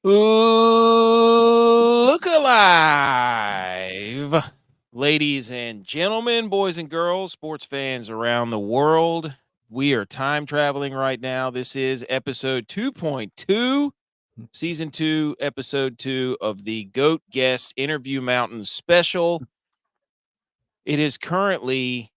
Look alive, ladies and gentlemen, boys and girls, sports fans around the world. We are time traveling right now. This is episode 2.2, season 2, episode 2 of the GOAT Guest Interview Mountain special. It is currently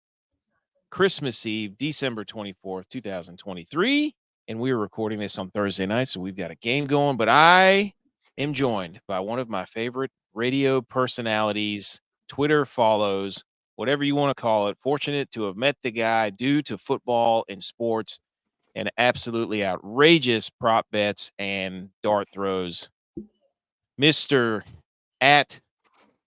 Christmas Eve, December 24th, 2023, and we are recording this on Thursday night, so we've got a game going, but I am joined by one of my favorite radio personalities, Twitter follows, whatever you want to call it. Fortunate to have met the guy due to football and sports and absolutely outrageous prop bets and dart throws. Mr. at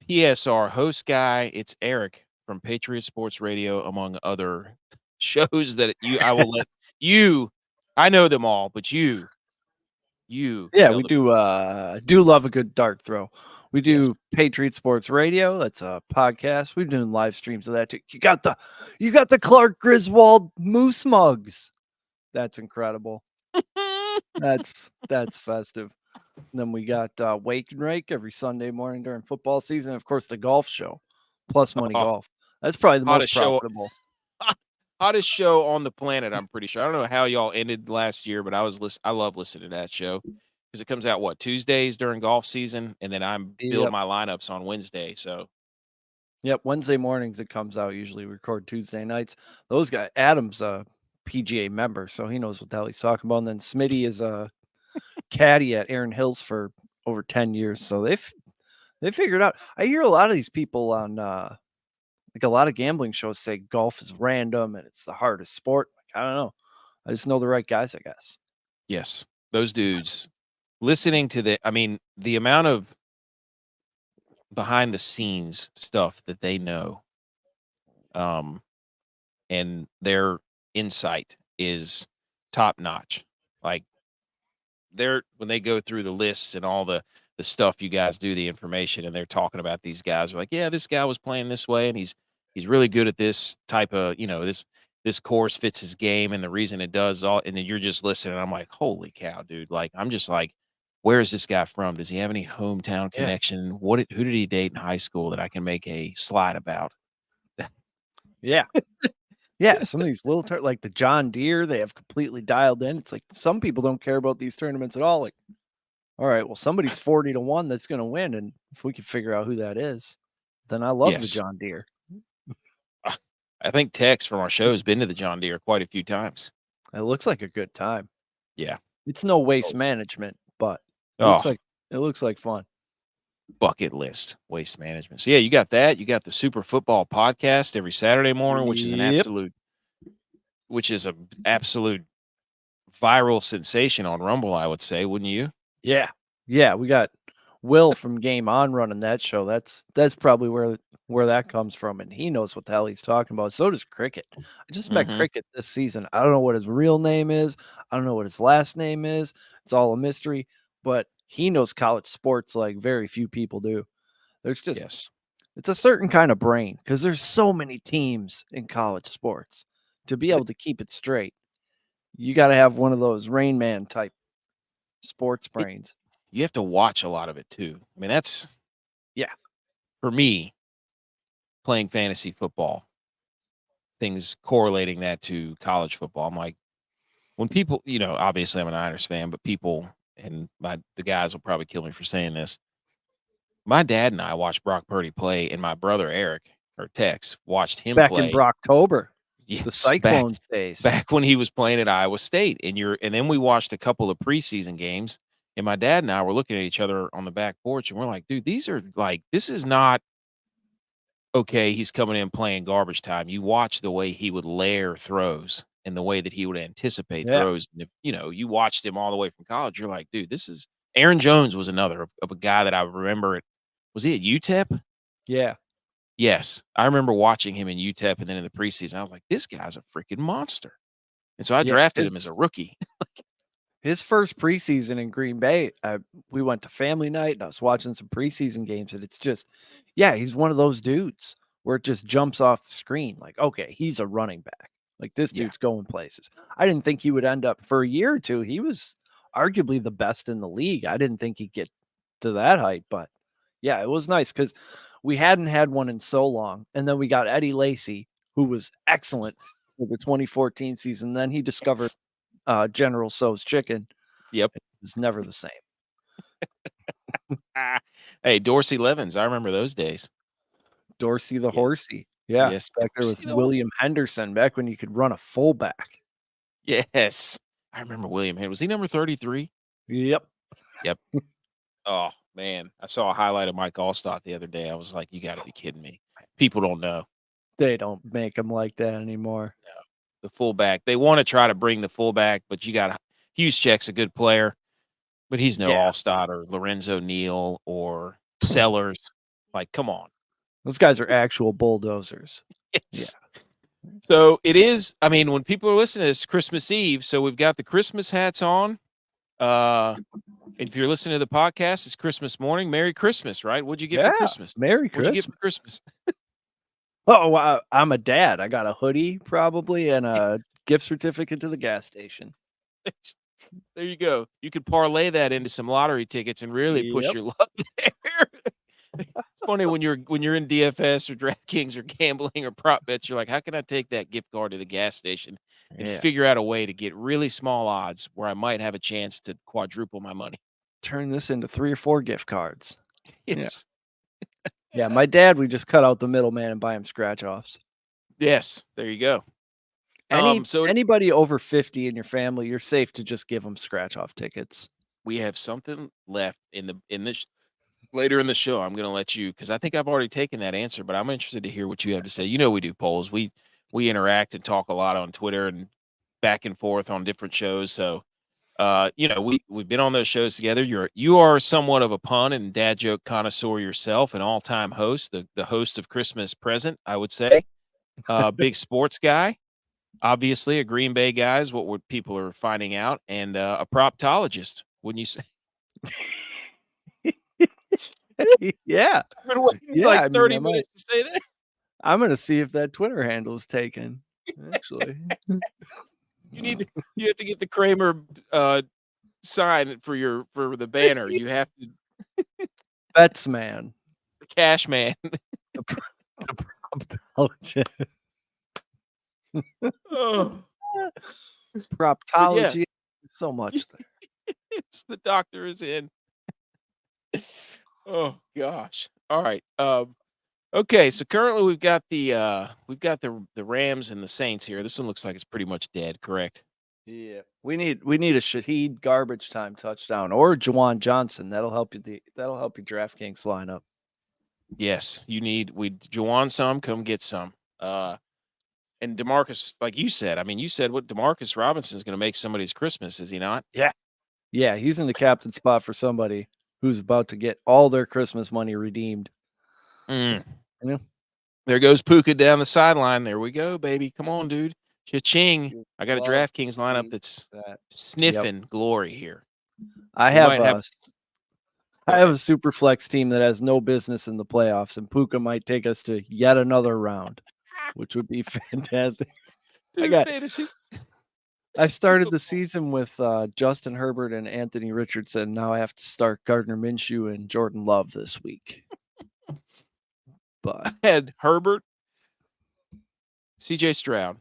PSR host guy, it's Eric from Patriot Sports Radio, among other shows that I will let you. I know them all, but you Yeah, tell we the do love a good dart throw. We do Yes. Patriot Sports Radio. That's a podcast. We've doing live streams of that too. You got the Clark Griswold Moose mugs. That's incredible. That's festive. And then we got Wake and Rake every Sunday morning during football season. Of course, the golf show, Plus Money Oh, Golf. That's probably the most hottest show, profitable. hottest show on the planet. I'm pretty sure. I don't know how y'all ended last year, but I love listening to that show because it comes out Tuesdays during golf season, and then I'm build Yep. my lineups on Wednesday. So Yep, Wednesday mornings it comes out. Usually we record Tuesday nights. Those guys, Adam's a PGA member, so he knows what the hell he's talking about. And then Smitty is a caddy at Aaron Hills for over 10 years. So they figured out. I hear a lot of these people on like a lot of gambling shows say golf is random and it's the hardest sport. Like, I don't know. I just know the right guys, I guess. yes, those dudes listening to the amount of behind the scenes stuff that they know, and their insight is top notch. Like when they go through the lists and all the stuff you guys do, the information, and they're talking about these guys are like, yeah, this guy was playing this way and he's really good at this type of, this course fits his game and the reason it does all, and then you're just listening. I'm like, holy cow, dude. Like, I'm just like, where is this guy from? Does he have any hometown Yeah. connection? Who did he date in high school that I can make a slide about? Yeah. Yeah, some of these little like the John Deere, they have completely dialed in. It's like some people don't care about these tournaments at all. Like, all right, well, somebody's 40-1 that's going to win, and if we can figure out who that is, then I love the John Deere. I think Tex from our show has been to the John Deere quite a few times. It looks like a good time. Yeah, it's no waste management, but it looks like fun. Bucket list waste management. So yeah, you got that. You got the Super Football podcast every Saturday morning, which is an absolute viral sensation on Rumble, I would say, wouldn't you? Yeah. Yeah, we got Will from Game On running that show. That's probably where that comes from, and he knows what the hell he's talking about. So does Cricket. I just met Cricket this season. I don't know what his real name is. I don't know what his last name is. It's all a mystery, but he knows college sports like very few people do. There's just it's a certain kind of brain because there's so many teams in college sports. To be able to keep it straight, you got to have one of those Rain Man type sports brains. You have to watch a lot of it too. I mean, that's for me playing fantasy football. Things correlating that to college football. I'm like, when people, obviously I'm a Niners fan, but people and the guys will probably kill me for saying this. My dad and I watched Brock Purdy play, and my brother Eric or Tex watched him back play in Brocktober. Yes, The Cyclones days. Back when he was playing at Iowa State. And then we watched a couple of preseason games, and my dad and I were looking at each other on the back porch, and we're like, dude, this is not okay. He's coming in playing garbage time. You watch the way he would layer throws and the way that he would anticipate throws. And if, you watched him all the way from college, you're like, dude, this is Aaron Jones was another of a guy that I remember. Was he at UTEP? Yeah. Yes. I remember watching him in UTEP and then in the preseason. I was like, this guy's a freaking monster. And so I drafted him as a rookie. His first preseason in Green Bay, we went to family night and I was watching some preseason games, and it's just, he's one of those dudes where it just jumps off the screen. Like, okay, he's a running back. Like, this dude's going places. I didn't think he would end up for a year or two. He was arguably the best in the league. I didn't think he'd get to that height, but yeah, it was nice because we hadn't had one in so long. And then we got Eddie Lacy, who was excellent for the 2014 season. Then he discovered General Tso's chicken. Yep. It was never the same. Hey, Dorsey Levens. I remember those days. Dorsey the Yes. Horsey. Yeah. Yes. Back there with William Henderson, back when you could run a fullback. Yes. I remember William Henderson. Was he number 33? Yep. Yep. Oh, man. I saw a highlight of Mike Allstott the other day. I was like, you got to be kidding me. People don't know. They don't make them like that anymore. No. The fullback. They want to try to bring the fullback, but you got Juszczyk's a good player, but he's no Allstott or Lorenzo Neal or Sellers. Like, come on. Those guys are actual bulldozers. Yes. Yeah. So it is, I mean, when people are listening to this, Christmas Eve, so we've got the Christmas hats on. If you're listening to the podcast, it's Christmas morning. Merry Christmas, right? What'd you get for Christmas? Merry Christmas. What'd you get for Christmas? Oh, I'm a dad. I got a hoodie probably and a gift certificate to the gas station. There you go. You could parlay that into some lottery tickets and really push your luck there. It's funny when you're in DFS or DraftKings or gambling or prop bets, you're like, how can I take that gift card to the gas station and figure out a way to get really small odds where I might have a chance to quadruple my money? Turn this into 3 or 4 gift cards. Yes. Yeah, my dad, we just cut out the middleman and buy him scratch offs. Yes, there you go. So anybody over 50 in your family, you're safe to just give them scratch off tickets. We have something left in this later in the show. I'm going to let you, because I think I've already taken that answer, but I'm interested to hear what you have to say. You know, we do polls. We interact and talk a lot on Twitter and back and forth on different shows. So, you know, we've been on those shows together. You are somewhat of a pun and dad joke connoisseur yourself, an all-time host, the host of Christmas Present, I would say. Big sports guy, obviously a Green Bay guy is what people are finding out, and a proptologist, wouldn't you say? Yeah. I've been waiting like 30 minutes to say that. I'm going to see if that Twitter handle is taken, actually. You have to get the Kramer sign for the banner. You have to Bets man. The cash man. The proptologist. Proptology. Yeah. So much there. It's the doctor is in. Oh gosh. All right. Okay, so currently we've got the Rams and the Saints here. This one looks like it's pretty much dead, correct? Yeah. We need a Shaheed garbage time touchdown or Juwan Johnson. That'll help you DraftKings lineup. Yes, Juwan some, come get some. And DeMarcus, like you said, I mean, you said what DeMarcus Robinson is going to make somebody's Christmas, is he not? Yeah. Yeah, he's in the captain spot for somebody who's about to get all their Christmas money redeemed. Yeah. There goes Puka down the sideline. There we go, baby. Come on, dude. Cha-ching. I got a DraftKings lineup that's sniffing glory here. I have a super flex team that has no business in the playoffs, and Puka might take us to yet another round, which would be fantastic. Dude, fantasy. I started the season with Justin Herbert and Anthony Richardson. Now I have to start Gardner Minshew and Jordan Love this week. But I had Herbert, CJ Stroud,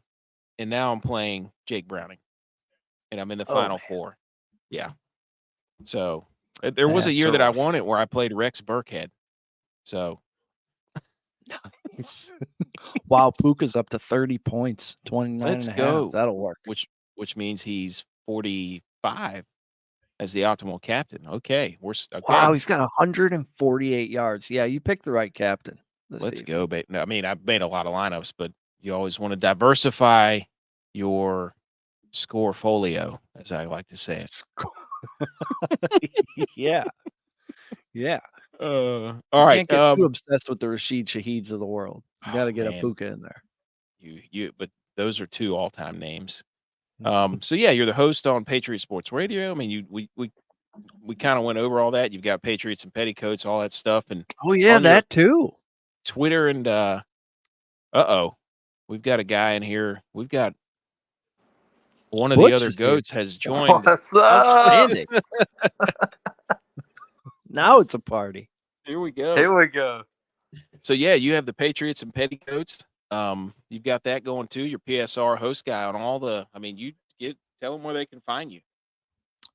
and now I'm playing Jake Browning, and I'm in the final four. Yeah. So there was a year that I won it where I played Rex Burkhead. So nice. Wow, Puka's up to 30 points, 29 Let's and a go. half. That'll work. Which means he's 45 as the optimal captain. Okay. Wow, he's got 148 yards. Yeah, you picked the right captain. Let's go, babe. No, I mean, I've made a lot of lineups, but you always want to diversify your score folio, as I like to say it. Yeah. Yeah. All right. Can't get too obsessed with the Rashid Shaheeds of the world. You got to get a Puka in there. But those are two all-time names. So yeah, you're the host on Patriot Sports Radio. I mean, we kind of went over all that. You've got Patriots and petticoats, all that stuff, and that too. Twitter and we've got a guy in here. We've got One of the Butch other is here. goats has joined. What's up? Outstanding. Now it's a party. Here we go. Here we go. So yeah, you have the Patriots and Petticoats. You've got that going too. Your PSR host guy on all the. I mean, tell them where they can find you.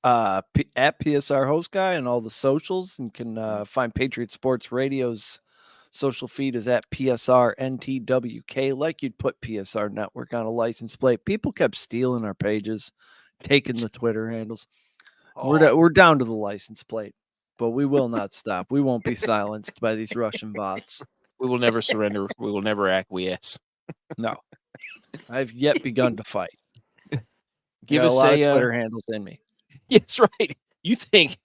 At PSR host guy and all the socials. You can find Patriot Sports Radio's social feed is at PSR NTWK. Like you'd put PSR Network on a license plate. People kept stealing our pages, taking the Twitter handles. We're down to the license plate, but we will not stop. We won't be silenced by these Russian bots. We will never surrender. We will never acquiesce. No, I've yet begun to fight. Give Got us a lot of Twitter handles in me. Yes, right. You think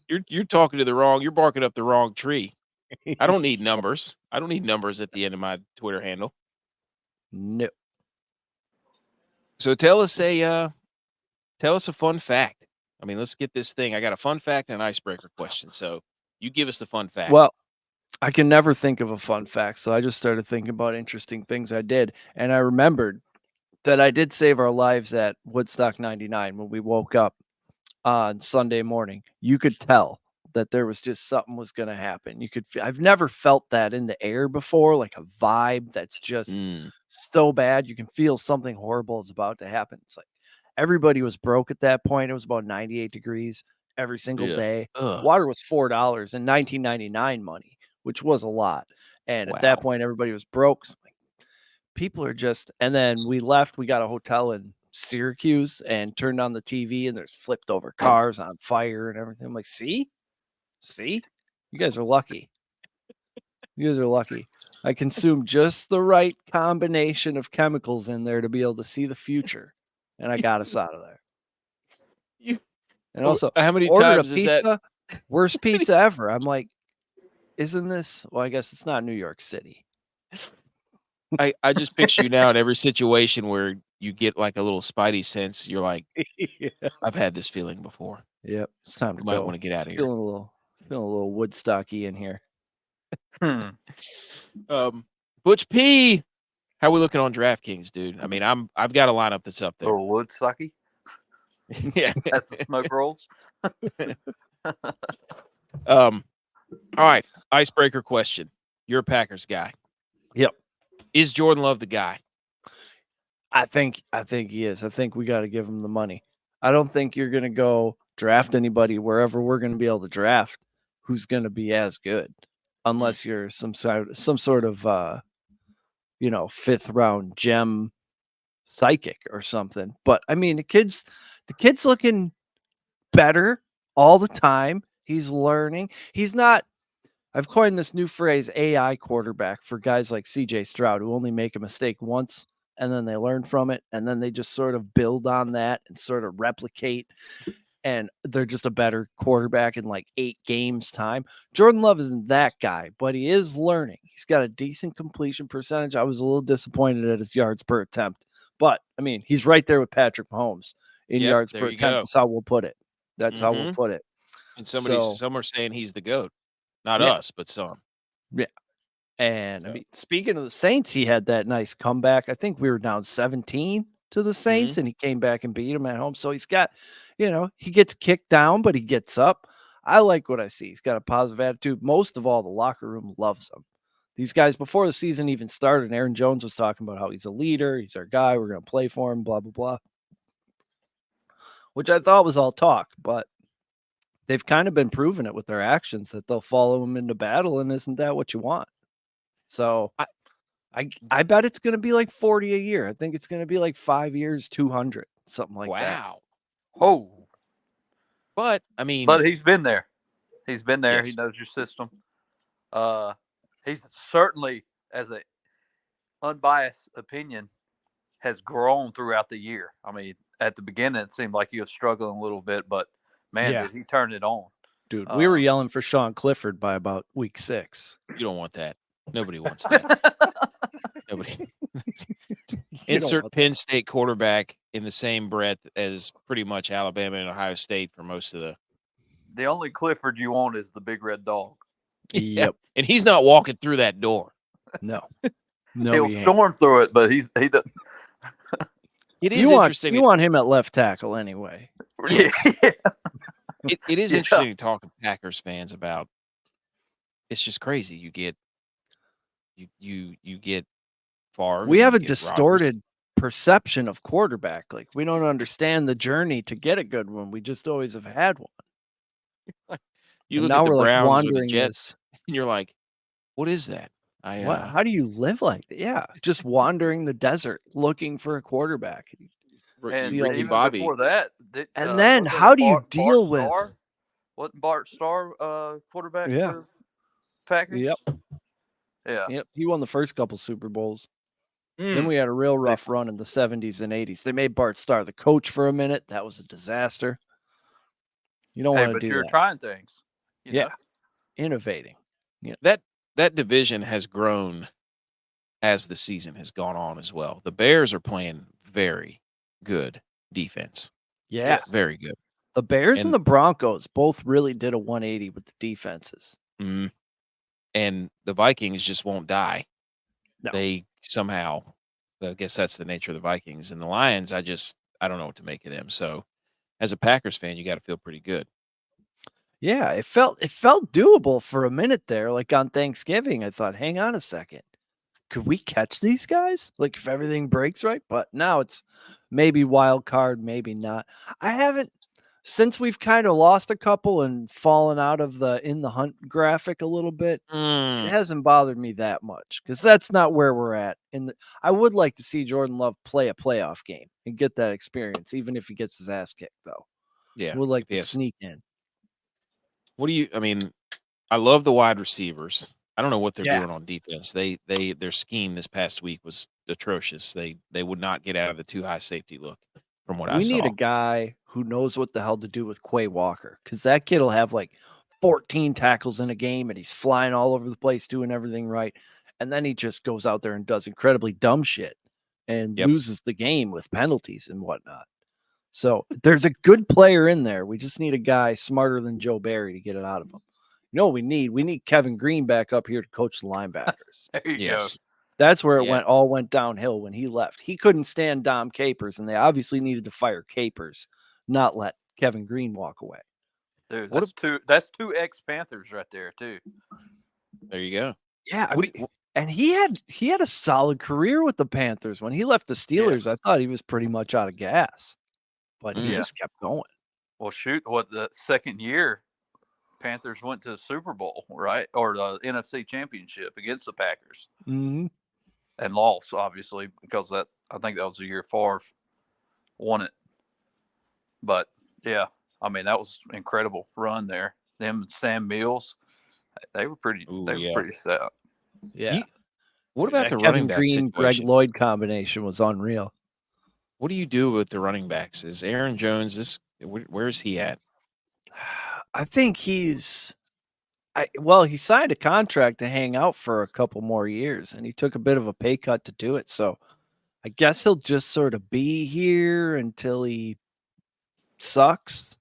you're talking to the wrong. You're barking up the wrong tree. I don't need numbers. I don't need numbers at the end of my Twitter handle. No. So tell us a fun fact. I mean, let's get this thing. I got a fun fact and an icebreaker question. So you give us the fun fact. Well, I can never think of a fun fact, so I just started thinking about interesting things I did, and I remembered that I did save our lives at Woodstock 99 when we woke up on Sunday morning. You could tell that there was just something was going to happen. I've never felt that in the air before, like a vibe that's just so bad. You can feel something horrible is about to happen. It's like everybody was broke at that point. It was about 98 degrees every single day. Water was $4 in 1999 money, which was a lot. And at that point, everybody was broke. So people are just, and then we left. We got a hotel in Syracuse and turned on the TV, and there's flipped over cars on fire and everything. I'm like, see, you guys are lucky. You guys are lucky. I consumed just the right combination of chemicals in there to be able to see the future, and I got us out of there. And also, how many ordered times a is pizza, that? worst pizza ever. I'm like, isn't this? Well, I guess it's not New York City. I just picture you now in every situation where you get like a little spidey sense. You're like, I've had this feeling before. Yep, it's time to You might go. want to get out of here. Feeling a little Woodstocky in here. Butch P, how we looking on DraftKings, dude? I mean, I've got a lineup that's up there. Or Woodstocky. Yeah, that's the smoke rolls. All right, icebreaker question. You're a Packers guy. Yep. Is Jordan Love the guy? I think he is. I think we got to give him the money. I don't think you're going to go draft anybody wherever we're going to be able to draft who's going to be as good, unless you're some sort of fifth round gem psychic or something. But I mean, the kid's looking better all the time. He's learning. He's not. I've coined this new phrase, AI quarterback, for guys like CJ Stroud, who only make a mistake once and then they learn from it. And then they just sort of build on that and sort of replicate. And they're just a better quarterback in like 8 games time. Jordan Love isn't that guy, but he is learning. He's got a decent completion percentage. I was a little disappointed at his yards per attempt, but I mean, he's right there with Patrick Mahomes in yards per attempt. That's how we'll put it. How we'll put it. And some are saying he's the GOAT. Not us, but some. Yeah. And I mean, speaking of the Saints, he had that nice comeback. I think we were down 17 to the Saints, and he came back and beat them at home. So he's got, he gets kicked down, but he gets up. I like what I see. He's got a positive attitude. Most of all, the locker room loves him. These guys, before the season even started, Aaron Jones was talking about how he's a leader. He's our guy. We're going to play for him, blah, blah, blah. Which I thought was all talk, but they've kind of been proving it with their actions that they'll follow him into battle, and isn't that what you want? So I bet it's going to be like 40 a year. I think it's going to be like 5 years, 200, something like that. Wow. Oh. But, I mean. But he's been there. He's been there. Yes. He knows your system. He's certainly, as an unbiased opinion, has grown throughout the year. I mean, at the beginning, it seemed like he was struggling a little bit, but man, did he turn it on. Dude, we were yelling for Sean Clifford by about week 6. You don't want that. Nobody wants that. Nobody. Insert Penn State quarterback in the same breath as pretty much Alabama and Ohio State for most of the. The only Clifford you want is the big red dog. Yep. And he's not walking through that door. No. He'll storm through it, but he doesn't. It You is interesting. want him at left tackle anyway. Yeah. It is Yeah. interesting to talk to Packers fans about. It's just crazy. You get Favre. We and have you a get Rodgers. distorted perception of quarterback. Like we don't understand the journey to get a good one. We just always have had one. You And look now at the we're like Browns or the wandering Jets, and you're like, "What is that?" What? How do you live like that? Yeah, just wandering the desert looking for a quarterback. And See all even these- Bobby. before that, And then how do you deal with? Wasn't Bart Starr quarterback Yeah. for Packers? Yep. Yeah. Yep. He won the first couple Super Bowls. Then Mm. we had a real rough run in the 70s and 80s. They made Bart Starr the coach for a minute. That was a disaster. You don't Hey, want to but do you're that. trying things. You Yeah. know? Innovating. That division has grown as the season has gone on as well. The Bears are playing very good defense. Yeah. Yes. Very good. The Bears and And- the Broncos both really did a 180 with the defenses. Mm. And the Vikings just won't die. No. They somehow, I guess that's the nature of the Vikings. And the Lions, I don't know what to make of them. So as a Packers fan, you got to feel pretty good. Yeah, it felt doable for a minute there. Like on Thanksgiving, I thought, hang on a second. Could we catch these guys? Like if everything breaks right? But now it's maybe wild card, maybe not. I haven't since we've kind of lost a couple and fallen out of the in the hunt graphic a little bit. It hasn't bothered me that much because that's not where we're at. I would like to see Jordan Love play a playoff game and get that experience, even if he gets his ass kicked, though. Yeah. Would like to Yes. sneak in. I love the wide receivers. I don't know what they're Yeah. doing on defense. Their scheme this past week was atrocious. They would not get out of the too high safety look from what I We saw. need a guy who knows what the hell to do with Quay Walker because that kid will have like 14 tackles in a game and he's flying all over the place doing everything right. And then he just goes out there and does incredibly dumb shit and Yep. loses the game with penalties and whatnot. So there's a good player in there. We just need a guy smarter than Joe Barry to get it out of him. You know what we need? We need Kevin Green back up here to coach the linebackers. There you Yes. That's where it Yeah. went downhill when he left. He couldn't stand Dom Capers, and they obviously needed to fire Capers, not let Kevin Green walk away. go. Dude, What that's two ex-Panthers right there, too. There you go. Yeah, What do you- and he had a solid career with the Panthers. When he left the Steelers, I thought he was pretty much out of gas, but he Yeah. just kept going. Well, shoot, the second year, Panthers went to the Super Bowl, right? Or the NFC Championship against the Packers. Mm-hmm. And lost, obviously, because I think that was the year Favre won it. But yeah, I mean that was an incredible run there. Them and Sam Mills, they were pretty. They were pretty stout. Yeah. What about That the Kevin running back Green, Greg situation? Lloyd combination was unreal. What do you do with the running backs? Is Aaron Jones where's he at? I think he signed a contract to hang out for a couple more years, and he took a bit of a pay cut to do it. So I guess he'll just sort of be here until he sucks.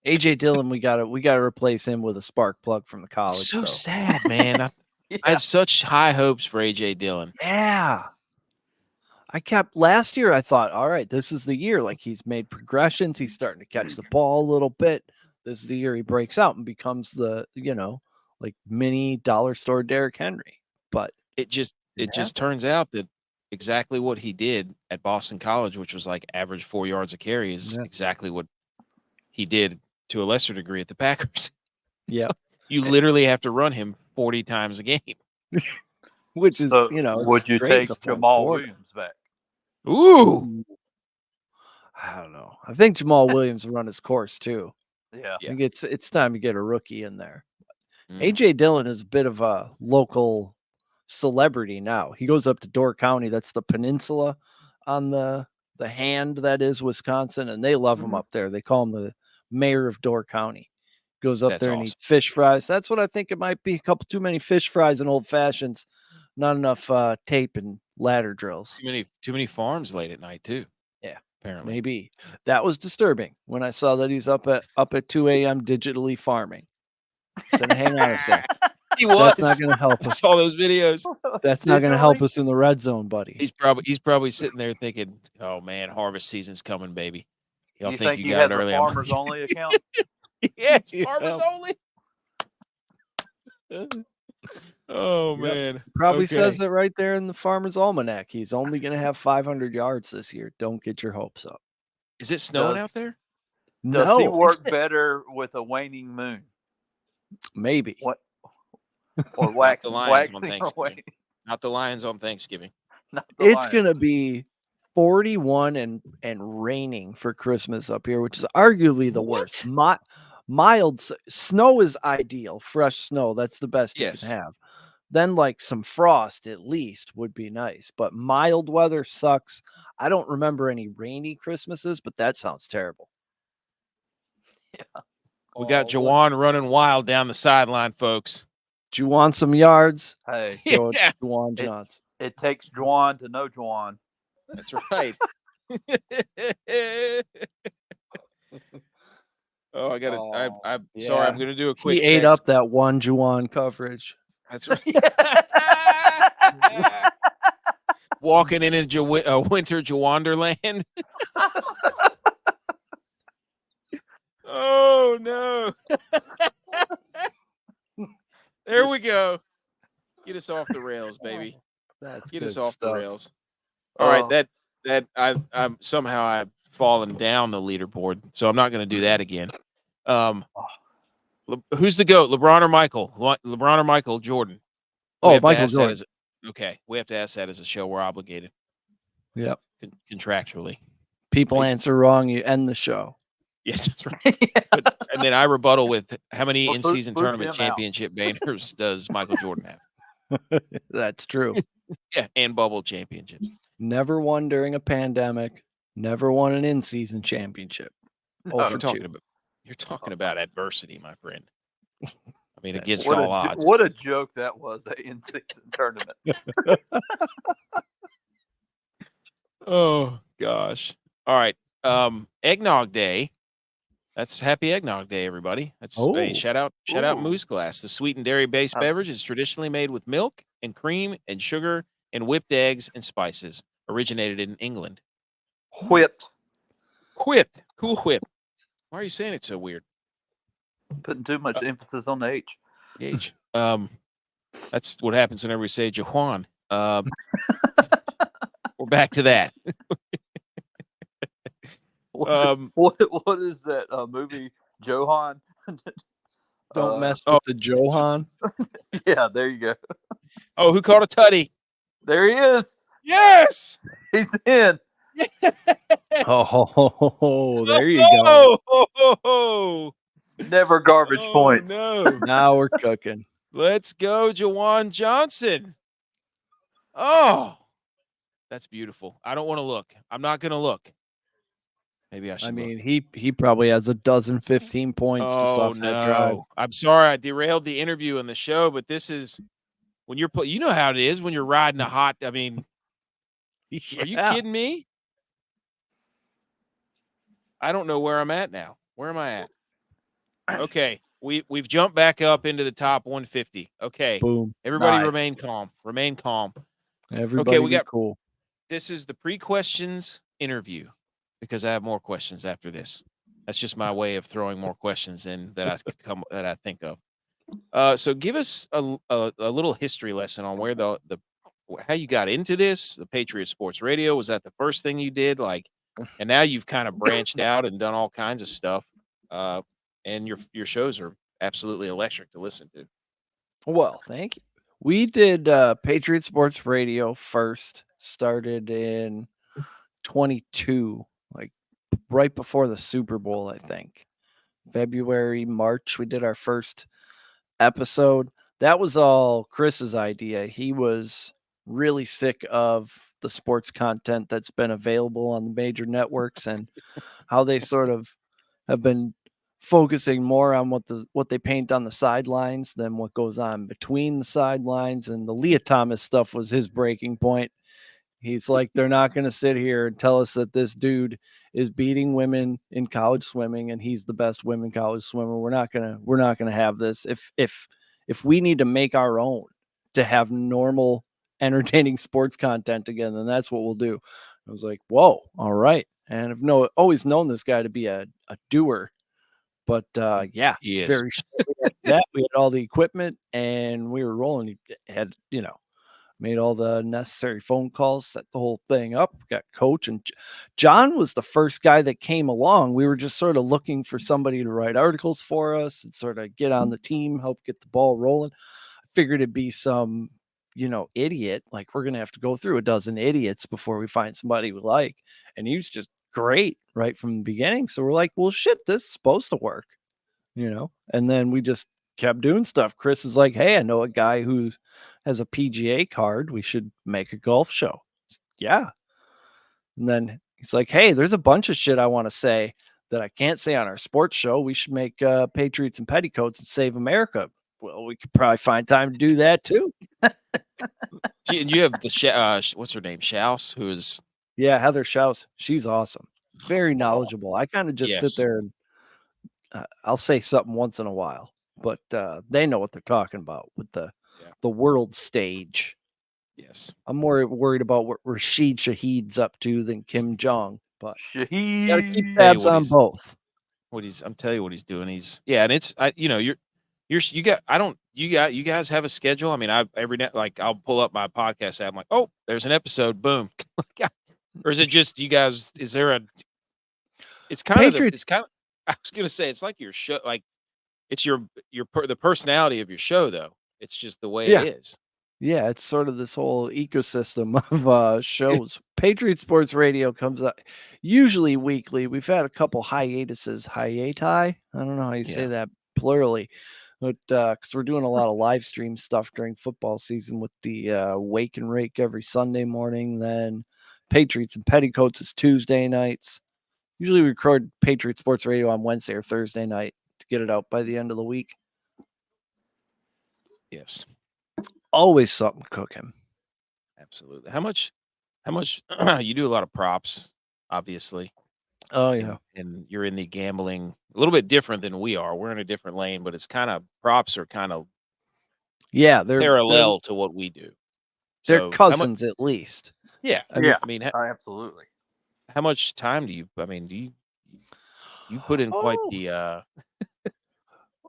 AJ Dillon, we gotta replace him with a spark plug from the college. So though. sad, man. I had such high hopes for AJ Dillon. Yeah. Last year I thought, all right, this is the year. Like he's made progressions, he's starting to catch the ball a little bit. This is the year he breaks out and becomes the, like mini dollar store Derrick Henry. But It just turns out that exactly what he did at Boston College, which was like average 4 yards a carry, is exactly what he did to a lesser degree at the Packers. Yeah. So you literally have to run him 40 times a game. Which is, would you take Jamal Williams back? Ooh. I don't know. I think Jamal Williams will run his course too. Yeah. I think it's time to get a rookie in there. AJ Dillon is a bit of a local celebrity now. He goes up to Door County. That's the peninsula on the hand that is Wisconsin, and they love him up there. They call him the mayor of Door County. Goes up there and eats fish fries. That's what I think it might be. A couple too many fish fries and old fashions. Not enough tape and ladder drills. Too many farms late at night too. Yeah, apparently. Maybe that was disturbing when I saw that he's up at 2 a.m. digitally farming. So hang on a sec. He was. That's not going to help I us. saw those videos. That's not going to help us in the red zone, buddy. He's probably sitting there thinking, "Oh man, harvest season's coming, baby." Y'all You think think you he got has it a early? farmers only account? Yes, Yeah. farmers only. Oh Yep. man, Probably okay. says it right there in the Farmer's Almanac. He's only going to have 500 yards this year. Don't get your hopes up. Is it snowing out there? Does No, he isn't work it? better with a waning moon? Maybe. What? Or Not the Lions on waxing or Thanksgiving. waning? Not the Lions on Thanksgiving. Not the It's Lions. going to be 41 and raining for Christmas up here, which is arguably the worst. Mild snow is ideal. Fresh snow, that's the best you Yes. can have. Then like some frost at least would be nice, but mild weather sucks. I don't remember any rainy Christmases, but that sounds terrible. Yeah. We got Oh, Jawan running wild down the sideline, folks. Do you want some yards? Hey, Go Yeah. Juwan Johnson. it takes Juwan to know Juwan. That's right. Oh, I got to. I'm sorry. I'm yeah. going to do a quick. He ate text. up that one Juwan coverage. That's right. Walking in a winter Jawonderland. Oh no! There we go. Get us off the rails, baby. That's Get good us off stuff. the rails. All right, Oh. that I'm somehow I've fallen down the leaderboard, so I'm not going to do that again. Who's the GOAT, LeBron or Michael? LeBron or Michael Jordan? We have to Michael ask that Jordan. okay, we have to ask that as a show. We're obligated Yep. contractually. People Right. answer wrong, you end the show. Yes, that's right. And then I rebuttal with how many Well, in-season boot tournament Jim out. championship banners does Michael Jordan have? That's true. Yeah, and bubble championships. Never won during a pandemic. Never won an in-season championship. No. You're talking about adversity, my friend. I mean, That's against What all a, odds. what a joke that was, that in-season tournament. Oh gosh. All right. Eggnog Day. That's Happy Eggnog Day, everybody. That's hey, Oh. shout out Ooh. Moose Glass. The sweetened dairy-based beverage is traditionally made with milk and cream and sugar and whipped eggs and spices. Originated in England. Whipped. Whipped. Cool whip. Why are you saying it so weird? Putting too much emphasis on the H. H. That's what happens whenever we say Jawan. We're back to that. What is that movie, Johan? Don't mess with the Johan. Yeah, there you go. Oh, who caught a tutty? There he is. Yes. He's in. Yes. Oh, there you go. Oh, Never garbage points. No. Now we're cooking. Let's go, Jawan Johnson. Oh, that's beautiful. I don't want to look. I'm not going to look. Maybe I should. I mean, he probably has 15 points just off that drive. I'm sorry I derailed the interview and the show, but this is when you're you know how it is when you're riding a hot. I mean, Are you kidding me? I don't know where I'm at now. Where am I at? Okay, we've jumped back up into the top 150. Okay, Boom. everybody Nice. remain calm. Remain calm. Everybody we got cool. This is the pre-questions interview because I have more questions after this. That's just my way of throwing more questions in that I think of. So give us a little history lesson on where how you got into this. The Patriot Sports Radio, was that the first thing you did? And now you've kind of branched out and done all kinds of stuff. And your shows are absolutely electric to listen to. Well, thank you. We did Patriot Sports Radio first, started in 22, like right before the Super Bowl, I think. February, March, we did our first episode. That was all Chris's idea. He was really sick of the sports content that's been available on the major networks and how they sort of have been focusing more on what they paint on the sidelines than what goes on between the sidelines. And the Leah Thomas stuff was his breaking point. He's like, they're not going to sit here and tell us that this dude is beating women in college swimming and he's the best women college swimmer. We're not going to have this. If if we need to make our own to have normal, entertaining sports content again, then that's what we'll do. I was like, whoa, all right. And I've always known this guy to be a doer. But yeah, He is. very shortly after that, we had all the equipment and we were rolling. He had, made all the necessary phone calls, set the whole thing up, got coach. And John was the first guy that came along. We were just sort of looking for somebody to write articles for us and sort of get on the team, help get the ball rolling. I figured it'd be some, idiot. Like, we're going to have to go through a dozen idiots before we find somebody we like. And he was just great right from the beginning. So we're like, well, shit, this is supposed to work, and then we just kept doing stuff. Chris is like, hey, I know a guy who has a PGA card. We should make a golf show. Yeah. And then he's like, hey, there's a bunch of shit I want to say that I can't say on our sports show. We should make Patriots and Petticoats and Save America. Well, we could probably find time to do that too. And you have the what's her name, Schaus, who is Heather Schaus. She's awesome, very knowledgeable. I kind of just sit there and I'll say something once in a while, but they know what they're talking about with the world stage. Yes, I'm more worried about what Rashid Shaheed's up to than Kim Jong, but Shaheed, gotta keep tabs on both. I'm telling you what he's doing. You guys have a schedule. I mean, I'll pull up my podcast app. I'm like, oh, there's an episode. Boom. Or is it just you guys? Is there a? It's kind of. I was gonna say it's like your show. Like it's the personality of your show, though. It's just the way it is. Yeah, it's sort of this whole ecosystem of shows. Patriot Sports Radio comes out usually weekly. We've had a couple hiatuses. Hiati? I don't know how you say that plurally. But because we're doing a lot of live stream stuff during football season with the Wake and Rake every Sunday morning. Then Patriots and Petticoats is Tuesday nights. Usually we record Patriot Sports Radio on Wednesday or Thursday night to get it out by the end of the week. Yes. Always something cooking. Absolutely. How much you do a lot of props, obviously. Oh yeah. And you're in the gambling a little bit different than we are. We're in a different lane, but it's kind of props are kind of they're parallel to what we do. They're cousins at least. Yeah. I mean, absolutely. How much time do you put in quite the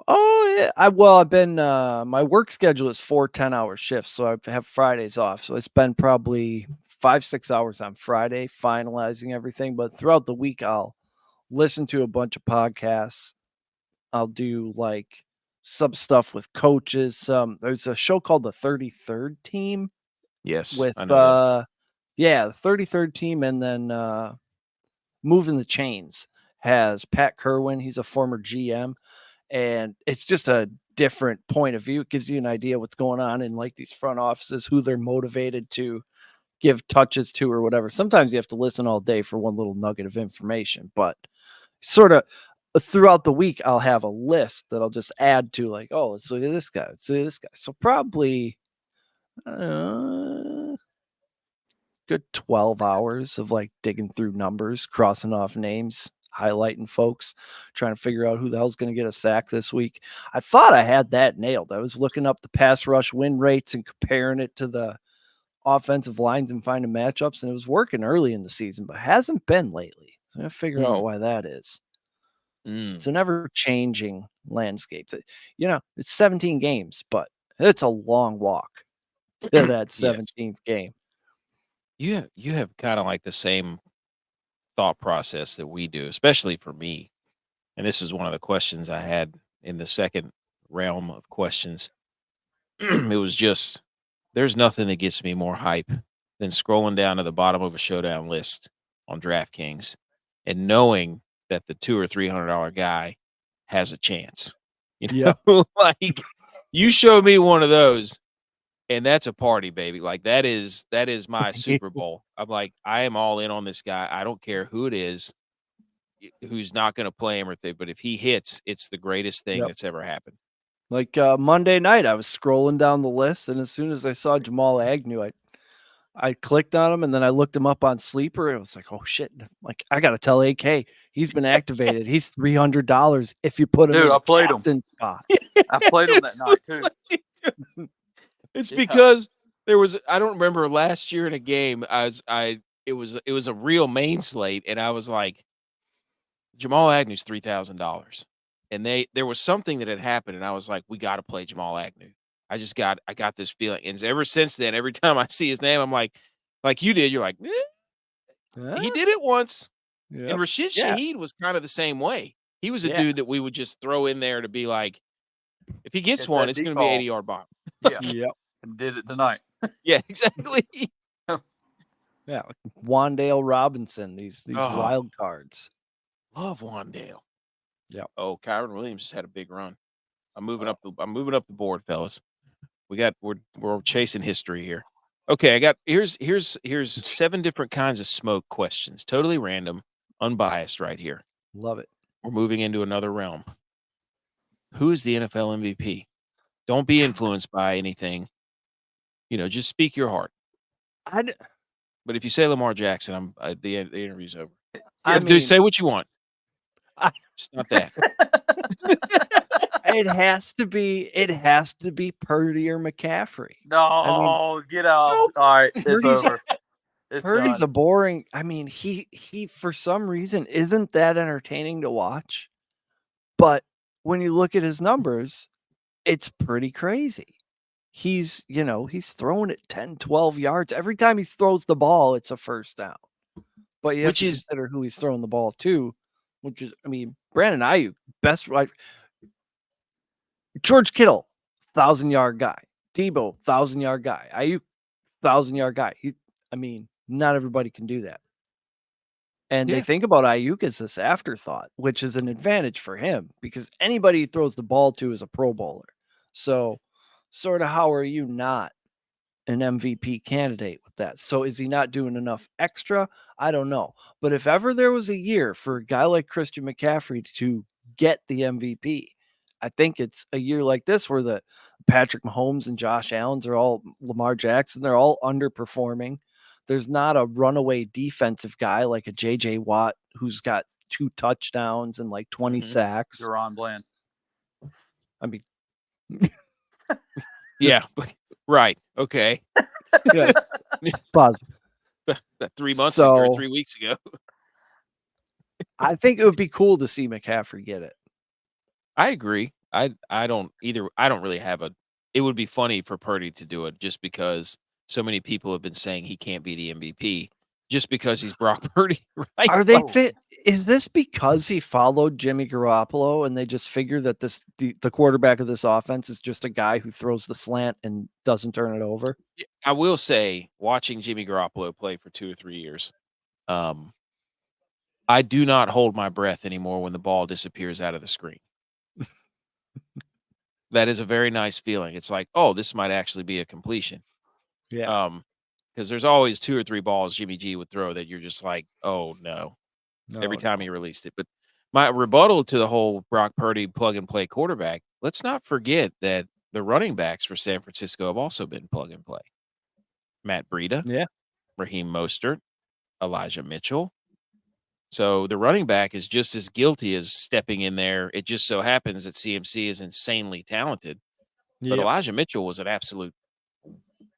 Oh yeah. I've been my work schedule is 4 10-hour shifts, so I have Fridays off. So I spend probably 5-6 hours on Friday finalizing everything. But throughout the week, I'll listen to a bunch of podcasts. I'll do like some stuff with coaches. There's a show called the 33rd Team. Yes, with I know the 33rd Team, and then Moving the Chains has Pat Kerwin. He's a former GM. And it's just a different point of view. It gives you an idea what's going on in like these front offices, who they're motivated to give touches to or whatever. Sometimes you have to listen all day for one little nugget of information, but sort of throughout the week, I'll have a list that I'll just add to, like, oh, let's look at this guy. Let's look at this guy. So probably good 12 hours of like digging through numbers, crossing off names, highlighting folks, trying to figure out who the hell's going to get a sack this week. I thought I had that nailed. I was looking up the pass rush win rates and comparing it to the offensive lines and finding matchups, and it was working early in the season, but hasn't been lately. So I'm going to figure out why that is. It's an ever-changing landscape. It's 17 games, but it's a long walk to that 17th game. You have kind of like the same thought process that we do, especially for me. And this is one of the questions I had in the second realm of questions. It was just, there's nothing that gets me more hype than scrolling down to the bottom of a showdown list on DraftKings and knowing that the $200 or $300 guy has a chance. Like you show me one of those, and that's a party, baby. Like that is my Super Bowl. I'm like, I am all in on this guy. I don't care who it is, who's not going to play him or thing, but if he hits, it's the greatest thing that's ever happened. Like Monday night, I was scrolling down the list, and as soon as I saw Jamal Agnew, I clicked on him, and then I looked him up on Sleeper, and I was like, oh shit! Like I got to tell AK he's been activated. He's $300 if you put him in the captain spot. I played them that night too. It's Yeah. because there was, I don't remember, last year in a game, it was a real main slate, and I was like, Jamal Agnew's $3,000. And there was something that had happened, and I was like, we got to play Jamal Agnew. I got this feeling. And ever since then, every time I see his name, I'm like you did, you're like, he did it once. And Yep. Rashid Yeah. Shaheed was kind of the same way. He was a Yeah. dude that we would just throw in there to be like, if he gets Hit one, that it's deep going to be ball. 80-yard bomb. Yeah. Yep. And did it tonight. Yeah, exactly. Yeah. Wandale Robinson, these Oh. wild cards. Love Wandale. Yep. Oh, Kyron Williams just had a big run. I'm moving up the board, fellas. We're chasing history here. Okay, I got here's 7 different kinds of smoke questions. Totally random, unbiased right here. Love it. We're moving into another realm. Who is the NFL MVP? Don't be influenced by anything. Just speak your heart. But if you say Lamar Jackson, the interview's over. Say what you want. It's not that. It has to be Purdy or McCaffrey. No, get out. Nope. All right, it's Purdy's- over. It's Purdy's done. a boring. He for some reason isn't that entertaining to watch. But when you look at his numbers, it's pretty crazy. He's throwing it 10, 12 yards. Every time he throws the ball, it's a first down. But you have to consider who he's throwing the ball to, which is, Brandon Ayuk, best right. George Kittle, 1,000-yard guy. Debo, 1,000-yard guy. Ayuk, 1,000-yard guy. Not everybody can do that. And they think about Ayuk as this afterthought, which is an advantage for him because anybody he throws the ball to is a Pro Bowler. So, sort of, how are you not an MVP candidate with that? So, is he not doing enough extra? I don't know. But if ever there was a year for a guy like Christian McCaffrey to get the MVP, I think it's a year like this where the Patrick Mahomes and Josh Allen's are all Lamar Jackson. They're all underperforming. There's not a runaway defensive guy like a J.J. Watt who's got 2 touchdowns and like 20 sacks. Deron Bland. Yeah, right. Okay. Yes. Pause. 3 months ago or 3 weeks ago. I think it would be cool to see McCaffrey get it. I agree. I don't either. I don't really have it would be funny for Purdy to do it just because so many people have been saying he can't be the MVP just because he's Brock Purdy. Right? Are they fit? Is this because he followed Jimmy Garoppolo and they just figure that the quarterback of this offense is just a guy who throws the slant and doesn't turn it over? I will say, watching Jimmy Garoppolo play for 2 or 3 years, I do not hold my breath anymore when the ball disappears out of the screen. That is a very nice feeling. It's like, oh, this might actually be a completion. Yeah. Because there's always 2 or 3 balls Jimmy G would throw that you're just like, oh no, every time he released it. But my rebuttal to the whole Brock Purdy plug and play quarterback, let's not forget that the running backs for San Francisco have also been plug and play. Matt Breida, Raheem Mostert, Elijah Mitchell. So the running back is just as guilty as stepping in there. It just so happens that CMC is insanely talented. But Elijah Mitchell was an absolute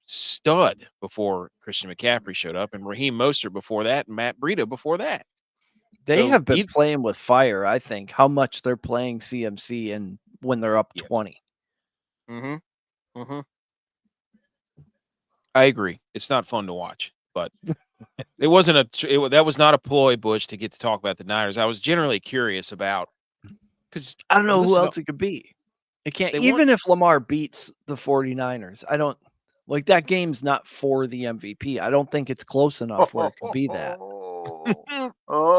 stud before Christian McCaffrey showed up, and Raheem Mostert before that, and Matt Breida before that. They have been playing with fire, I think, how much they're playing CMC and when they're up 20. I agree. It's not fun to watch, but it wasn't that was not a ploy, Butch, to get to talk about the Niners. I was generally curious about, because I don't know who else it could be. It can't, even if Lamar beats the 49ers, I don't like that game's not for the MVP. I don't think it's close enough where it could be that.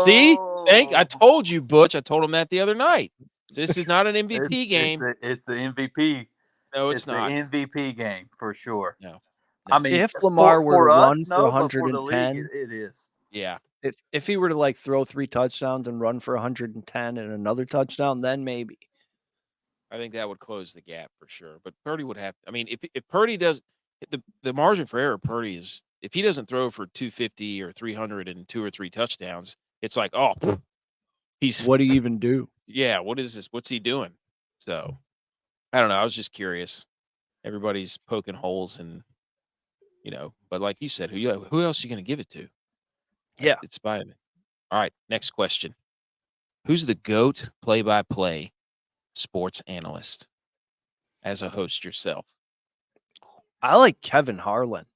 See, I told you, Butch. I told him that the other night. This is not an MVP game. It's the MVP. No, it's not. The MVP game for sure. No. I mean, if Lamar were to run for 110, 110, it is. Yeah. If he were to like throw 3 touchdowns and run for 110 and another touchdown, then maybe. I think that would close the gap for sure. But Purdy would have. I mean, if Purdy does, the margin for error, Purdy is, if he doesn't throw for 250 or 300 and 2 or 3 touchdowns, it's like, oh, what do you even do? Yeah, what is this? What's he doing? So, I don't know. I was just curious. Everybody's poking holes and, but like you said, who else are you going to give it to? Yeah. It's by me. All right. Next question. Who's the GOAT play-by-play sports analyst as a host yourself? I like Kevin Harlan.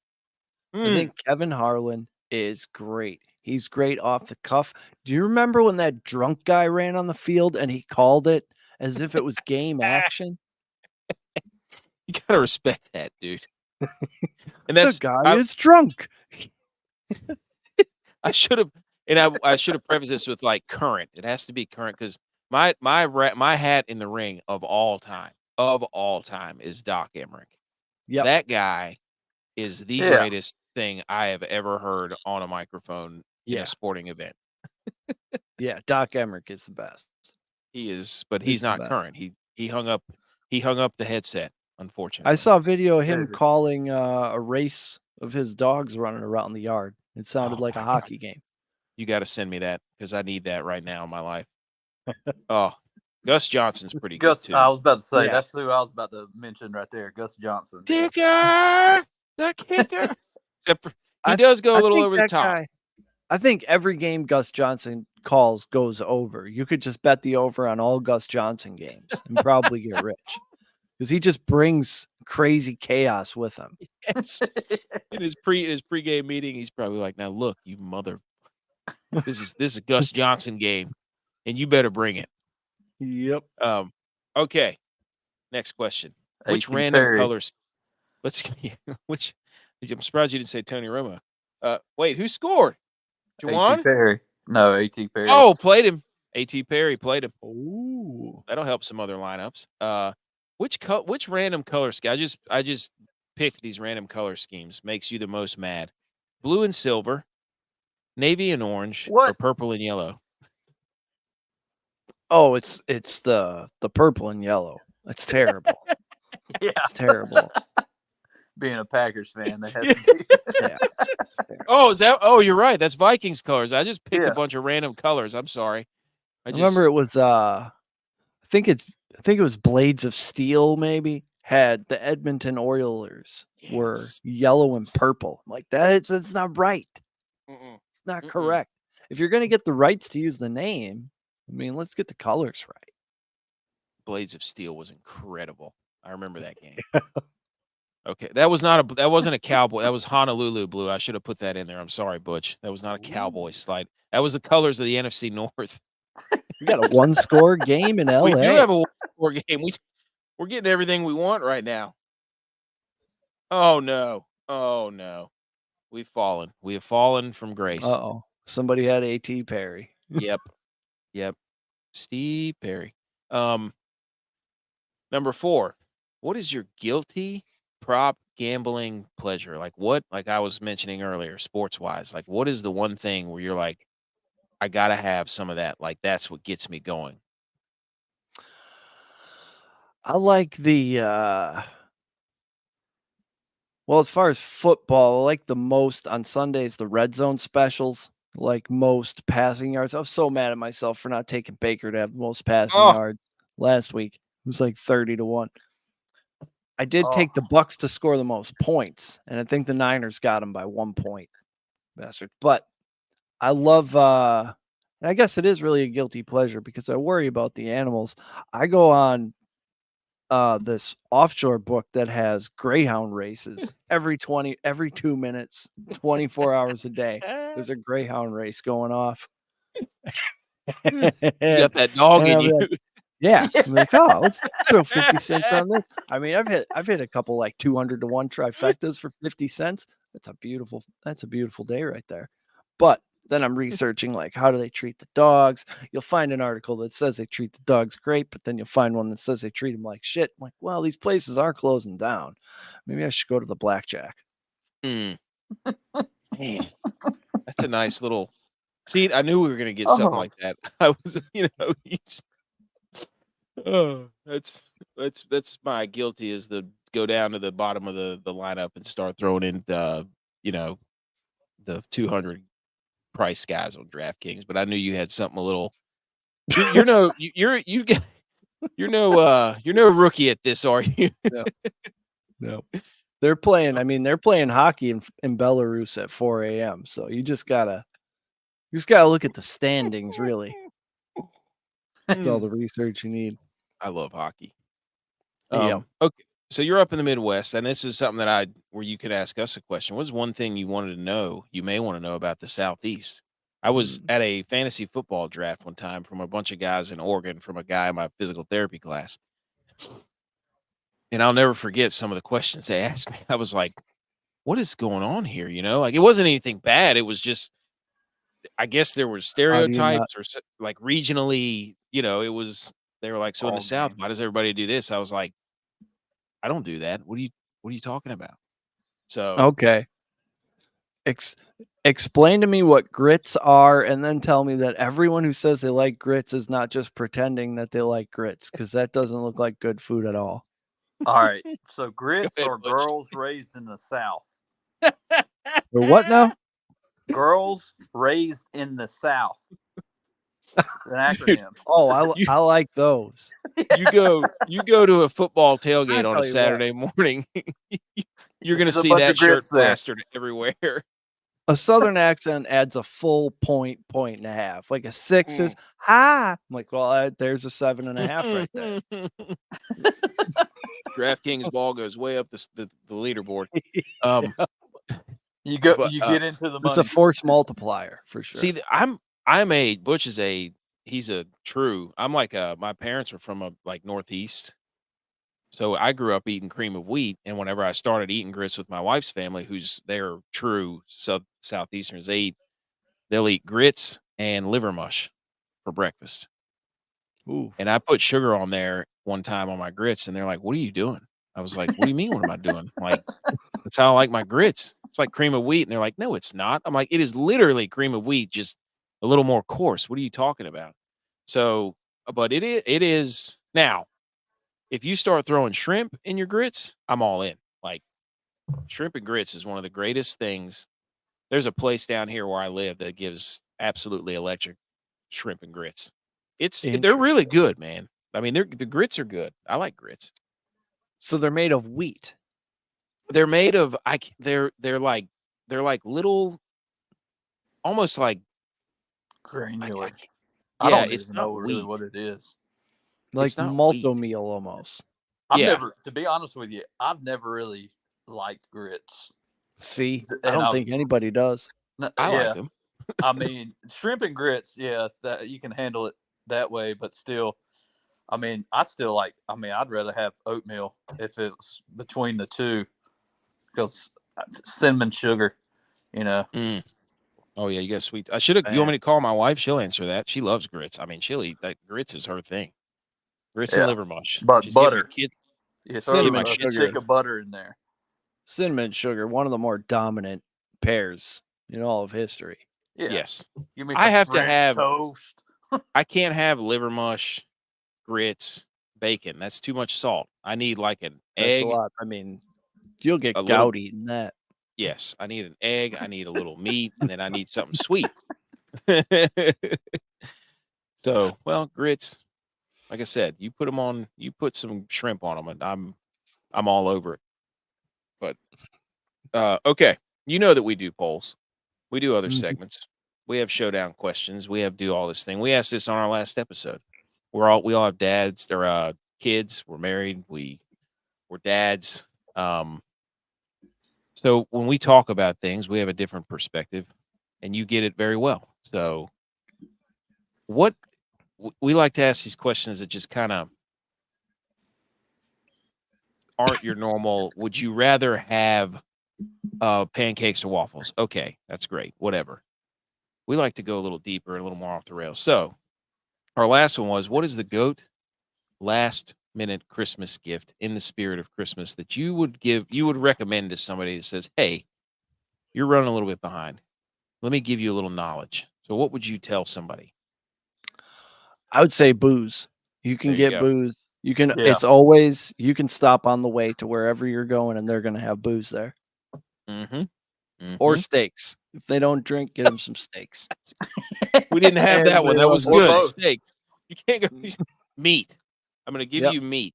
I Mm. think Kevin Harlan is great. He's great off the cuff. Do you remember when that drunk guy ran on the field and he called it as if it was game action? You got to respect that, dude. And The that's guy is drunk. I should have, and I should have prefaced this with like current. It has to be current because my hat in the ring of all time is Doc Emmerich. Yep. That guy is the greatest thing I have ever heard on a microphone in a sporting event. Yeah, Doc Emmerich is the best. He is, but he's not current. He hung up the headset, unfortunately. I saw a video of him calling a race of his dogs running around the yard. It sounded like a hockey game. You got to send me that because I need that right now in my life. Oh, Gus Johnson's pretty good too. I was about to say that's who I was about to mention right there. Gus Johnson, Dicker, the kicker. Except for he does go a little over the top. I think every game Gus Johnson calls goes over. You could just bet the over on all Gus Johnson games and probably get rich because he just brings crazy chaos with him. Yes. In his pregame meeting, he's probably like, "Now look, you mother, this is a Gus Johnson game, and you better bring it." Yep. Okay. Next question. Which A.T. random Perry. colors? Which? I'm surprised you didn't say Tony Romo. Wait, who scored? Juwan? A.T. Perry. No, A.T. Perry. Oh, played him. A.T. Perry played him. Ooh, that'll help some other lineups. Which random color scheme? I just picked these random color schemes. Makes you the most mad. Blue and silver, navy and orange, or purple and yellow. Oh, it's the purple and yellow. It's terrible. Yeah, it's terrible. Being a Packers fan, that has to be. Yeah. Oh, you're right. That's Vikings colors. I just picked a bunch of random colors. I'm sorry. I remember it was I think it was Blades of Steel maybe had the Edmonton Oilers were yellow and purple. I'm like that's not right. It's not correct. If you're going to get the rights to use the name, I mean, let's get the colors right. Blades of Steel was incredible. I remember that game. Okay, that wasn't a Cowboy. That was Honolulu blue. I should have put that in there. I'm sorry, Butch. That was not a Cowboy slide. That was the colors of the NFC North. We got a 1-score game in LA. We do have a 1-score game. We're getting everything we want right now. Oh no. We've fallen. We have fallen from grace. Uh-oh. Somebody had A.T. Perry. Yep. Steve Perry. Number 4. What is your guilty prop gambling pleasure? Like I was mentioning earlier, sports wise, like what is the one thing where you're like, I gotta have some of that. Like that's what gets me going. I like the well, as far as football, I like the most on Sundays the red zone specials, like most passing yards. I was so mad at myself for not taking Baker to have the most passing yards last week. It was like 30-1. I did take the Bucks to score the most points, and I think the Niners got them by 1 point. Bastard. But I love I guess it is really a guilty pleasure because I worry about the animals. I go on this offshore book that has greyhound races every 2 minutes, 24 hours a day. There's a greyhound race going off. You got that dog in you. Like, yeah. I'm like, oh, let's throw 50 cents on this. I mean, I've hit a couple like 200-1 trifectas for 50 cents. That's a beautiful day right there. But then I'm researching like how do they treat the dogs? You'll find an article that says they treat the dogs great, but then you'll find one that says they treat them like shit. I'm like, well, these places are closing down. Maybe I should go to the blackjack. Man, that's a nice little. See, I knew we were gonna get something like that. I was, that's my guilty is the go down to the bottom of the lineup and start throwing in the 200 price guys on DraftKings. But I knew you had something a little. You get You're no rookie at this, are you? No. They're playing. I mean, they're playing hockey in Belarus at 4 a.m. So you just gotta look at the standings. Really, that's all the research you need. I love hockey. Yeah. Okay, so you're up in the Midwest, and this is something that where you could ask us a question. What's one thing you wanted to know? You may want to know about the Southeast. I was at a fantasy football draft one time from a bunch of guys in Oregon from a guy in my physical therapy class. And I'll never forget some of the questions they asked me. I was like, what is going on here? Like it wasn't anything bad. It was just, I guess there were stereotypes or like regionally, they were like, so in the South, why does everybody do this? I was like, I don't do that. What are you talking about? So, okay. Explain to me what grits are, and then tell me that everyone who says they like grits is not just pretending that they like grits, because that doesn't look like good food at all. All right. So grits ahead, are Butch. girls raised in the South. Or what now? Girls raised in the South. It's an acronym. Oh, I like those. You go to a football tailgate I'll on a tell you what. Saturday morning. You're going to There's a see bunch that of shirt grits there. plastered everywhere. A Southern accent adds a full point and a half. Like a 6 is hi. I'm like, well, there's a 7.5 right there. DraftKings ball goes way up the leaderboard. You get into the money. It's a force multiplier for sure. See, Butch is he's a true. I'm like my parents are from like Northeast. So I grew up eating cream of wheat, and whenever I started eating grits with my wife's family, they're true Southeasterners, they'll eat grits and liver mush for breakfast. Ooh. And I put sugar on there one time on my grits, and they're like, "What are you doing?" I was like, "What do you mean? What am I doing?" Like, that's how I like my grits. It's like cream of wheat, and they're like, "No, it's not." I'm like, "It is literally cream of wheat, just a little more coarse. What are you talking about?" So, but it is now. If you start throwing shrimp in your grits, I'm all in. Like shrimp and grits is one of the greatest things. There's a place down here where I live that gives absolutely electric shrimp and grits. They're really good, man. I mean, the grits are good. I like grits. So they're made of wheat. They're made of they're like little, almost like granular. I I don't it's even not know really wheat. what it is. Like malto meal almost. To be honest with you, I've never really liked grits. See, I don't think anybody does. I like them. I mean, shrimp and grits, that you can handle it that way, but still, I mean, I'd rather have oatmeal if it's between the two, because cinnamon sugar, Oh yeah, you got sweet. I should have. You want me to call my wife? She'll answer that. She loves grits. I mean, she'll eat that. Grits is her thing. Grits and liver mush. But she's butter. Cinnamon a sugar. stick of butter in there. Cinnamon sugar, one of the more dominant pairs in all of history. Yeah. Yes. Give me I have French to have toast. I can't have liver mush, grits, bacon. That's too much salt. I need like an egg. That's a lot. I mean, you'll get gout eating that. Yes, I need an egg. I need a little meat, and then I need something sweet. So, well, grits. Like I said, you put them on. You put some shrimp on them, and I'm all over it. But okay, you know that we do polls. We do other segments. We have showdown questions. We have do all this thing. We asked this on our last episode. We all have dads. They're kids. We're married. We're dads. So when we talk about things, we have a different perspective, and you get it very well. So what we like to ask these questions that just kind of aren't your normal. Would you rather have pancakes or waffles? Okay, that's great. Whatever. We like to go a little deeper, a little more off the rails. So our last one was, what is the GOAT last minute Christmas gift in the spirit of Christmas that you would recommend to somebody that says, hey, you're running a little bit behind. Let me give you a little knowledge. So what would you tell somebody? I would say booze. You can get booze. You can, it's always, you can stop on the way to wherever you're going and they're going to have booze there. Or steaks. If they don't drink, get them some steaks. We didn't have that one. That was good. Steaks. You can't go meat. I'm going to give you meat.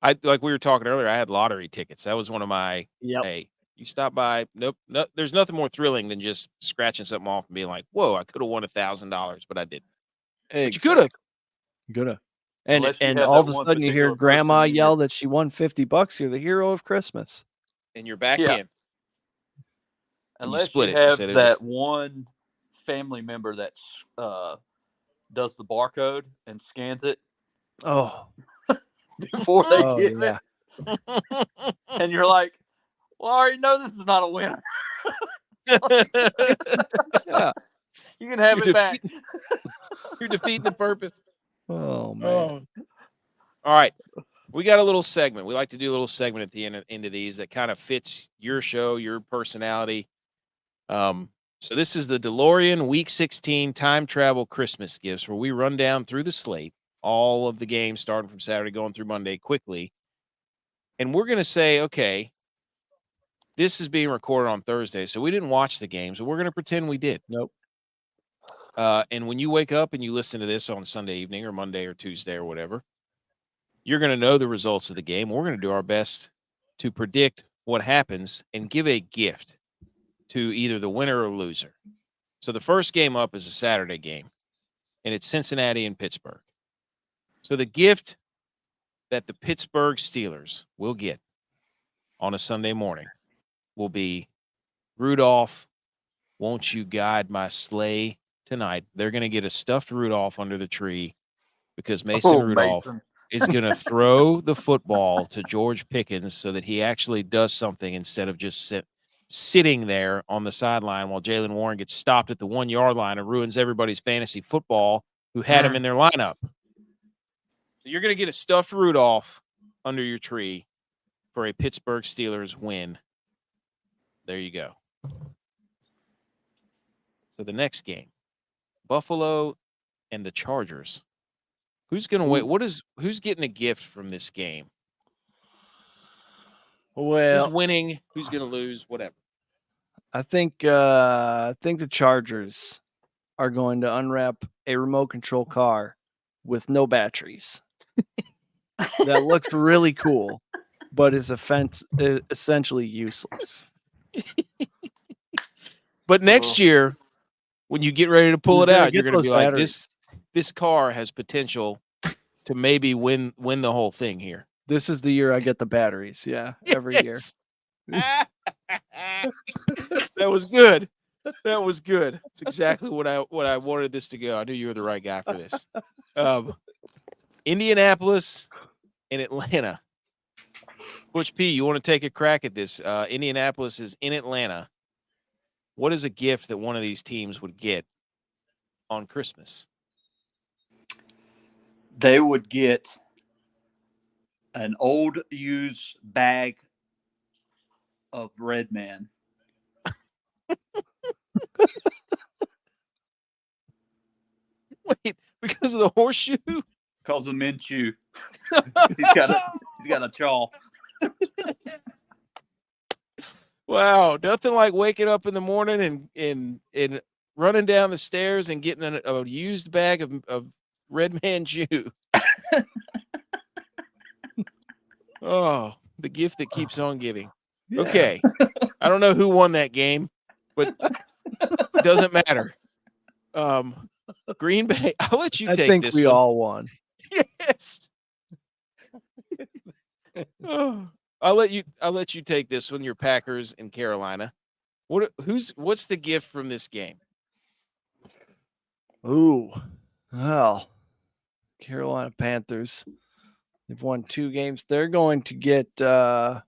Like we were talking earlier, I had lottery tickets. That was one of my, hey, you stop by. Nope. No, there's nothing more thrilling than just scratching something off and being like, whoa, I could have won $1,000, but I didn't. Exactly. But you could have. Could have. And have all that of a one sudden you hear particular grandma person yell that she won $50. You're the hero of Christmas. And you're back Yeah. in. Unless split you it. You have say that one family member that does the barcode and scans it Oh, before they give yeah. it. And you're like, well, I already know this is not a winner. Yeah. You can have it back. You're defeating the purpose. Oh, man. All right. We got a little segment. We like to do a little segment at the end of these that kind of fits your show, your personality. So this is the DeLorean Week 16 Time Travel Christmas Gifts, where we run down through the slate, all of the games starting from Saturday, going through Monday quickly. And we're going to say, okay, this is being recorded on Thursday, so we didn't watch the games, but we're going to pretend we did. Nope. And when you wake up and you listen to this on Sunday evening or Monday or Tuesday or whatever, you're going to know the results of the game. We're going to do our best to predict what happens and give a gift to either the winner or loser. So the first game up is a Saturday game, and it's Cincinnati and Pittsburgh. So the gift that the Pittsburgh Steelers will get on a Sunday morning will be, Rudolph, won't you guide my sleigh tonight? They're going to get a stuffed Rudolph under the tree because Mason Rudolph is going to throw the football to George Pickens so that he actually does something instead of just sitting there on the sideline while Jaylen Warren gets stopped at the 1 yard line and ruins everybody's fantasy football who had him in their lineup. So you're going to get a stuffed Rudolph under your tree for a Pittsburgh Steelers win. There you go. So the next game, Buffalo and the Chargers. Who's going to win? Who's getting a gift from this game? Well, who's winning? Who's going to lose? Whatever. I think the Chargers are going to unwrap a remote control car with no batteries. That looks really cool, but is essentially useless. But next year, when you get ready to pull it out, you're going to be like, batteries. This car has potential to maybe win the whole thing here. This is the year I get the batteries. Yeah, every year. That was good. That was good. It's exactly what I wanted this to go. I knew you were the right guy for this. Indianapolis and Atlanta. Butch P, you want to take a crack at this? Indianapolis is in Atlanta. What is a gift that one of these teams would get on Christmas? They would get an old used bag of Red Man. Wait, because of the horseshoe? Because of Minshew. he's got a chaw. Wow, nothing like waking up in the morning and running down the stairs and getting a used bag of Red Man Jew. Oh, the gift that keeps on giving. Yeah. Okay. I don't know who won that game, but it doesn't matter. Green Bay, I'll let you take this one. I think we all won. Yes. Oh, I'll let you take this one. Your Packers in Carolina. What's the gift from this game? Ooh. Well, Carolina Panthers. They've won 2 games. They're going to get a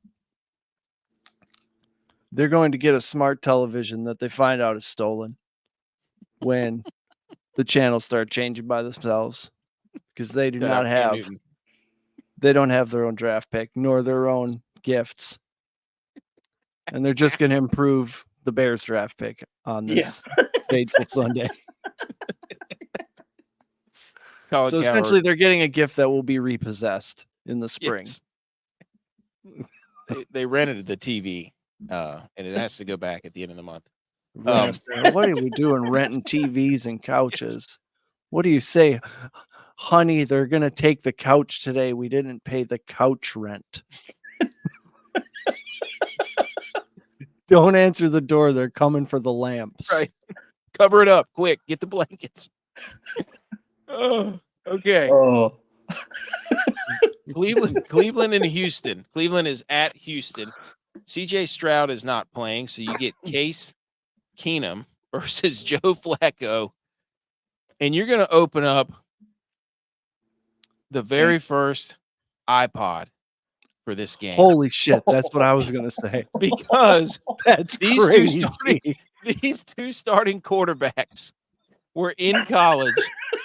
smart television that they find out is stolen when the channels start changing by themselves, because they do not have their own draft pick nor their own gifts. And they're just going to improve the Bears draft pick on this fateful Sunday. So essentially, they're getting a gift that will be repossessed in the spring. Yes. They rented the TV, and it has to go back at the end of the month. What are we doing renting TVs and couches? What do you say? honey, they're going to take the couch today. We didn't pay the couch rent. Don't answer the door. They're coming for the lamps. Right. Cover it up quick. Get the blankets. Oh, okay. Oh, Cleveland and Houston. Cleveland is at Houston. CJ Stroud is not playing, so you get Case Keenum versus Joe Flacco. And you're going to open up the very first iPod for this game. Holy shit. That's what I was going to say. Because That's these crazy. these two starting quarterbacks were in college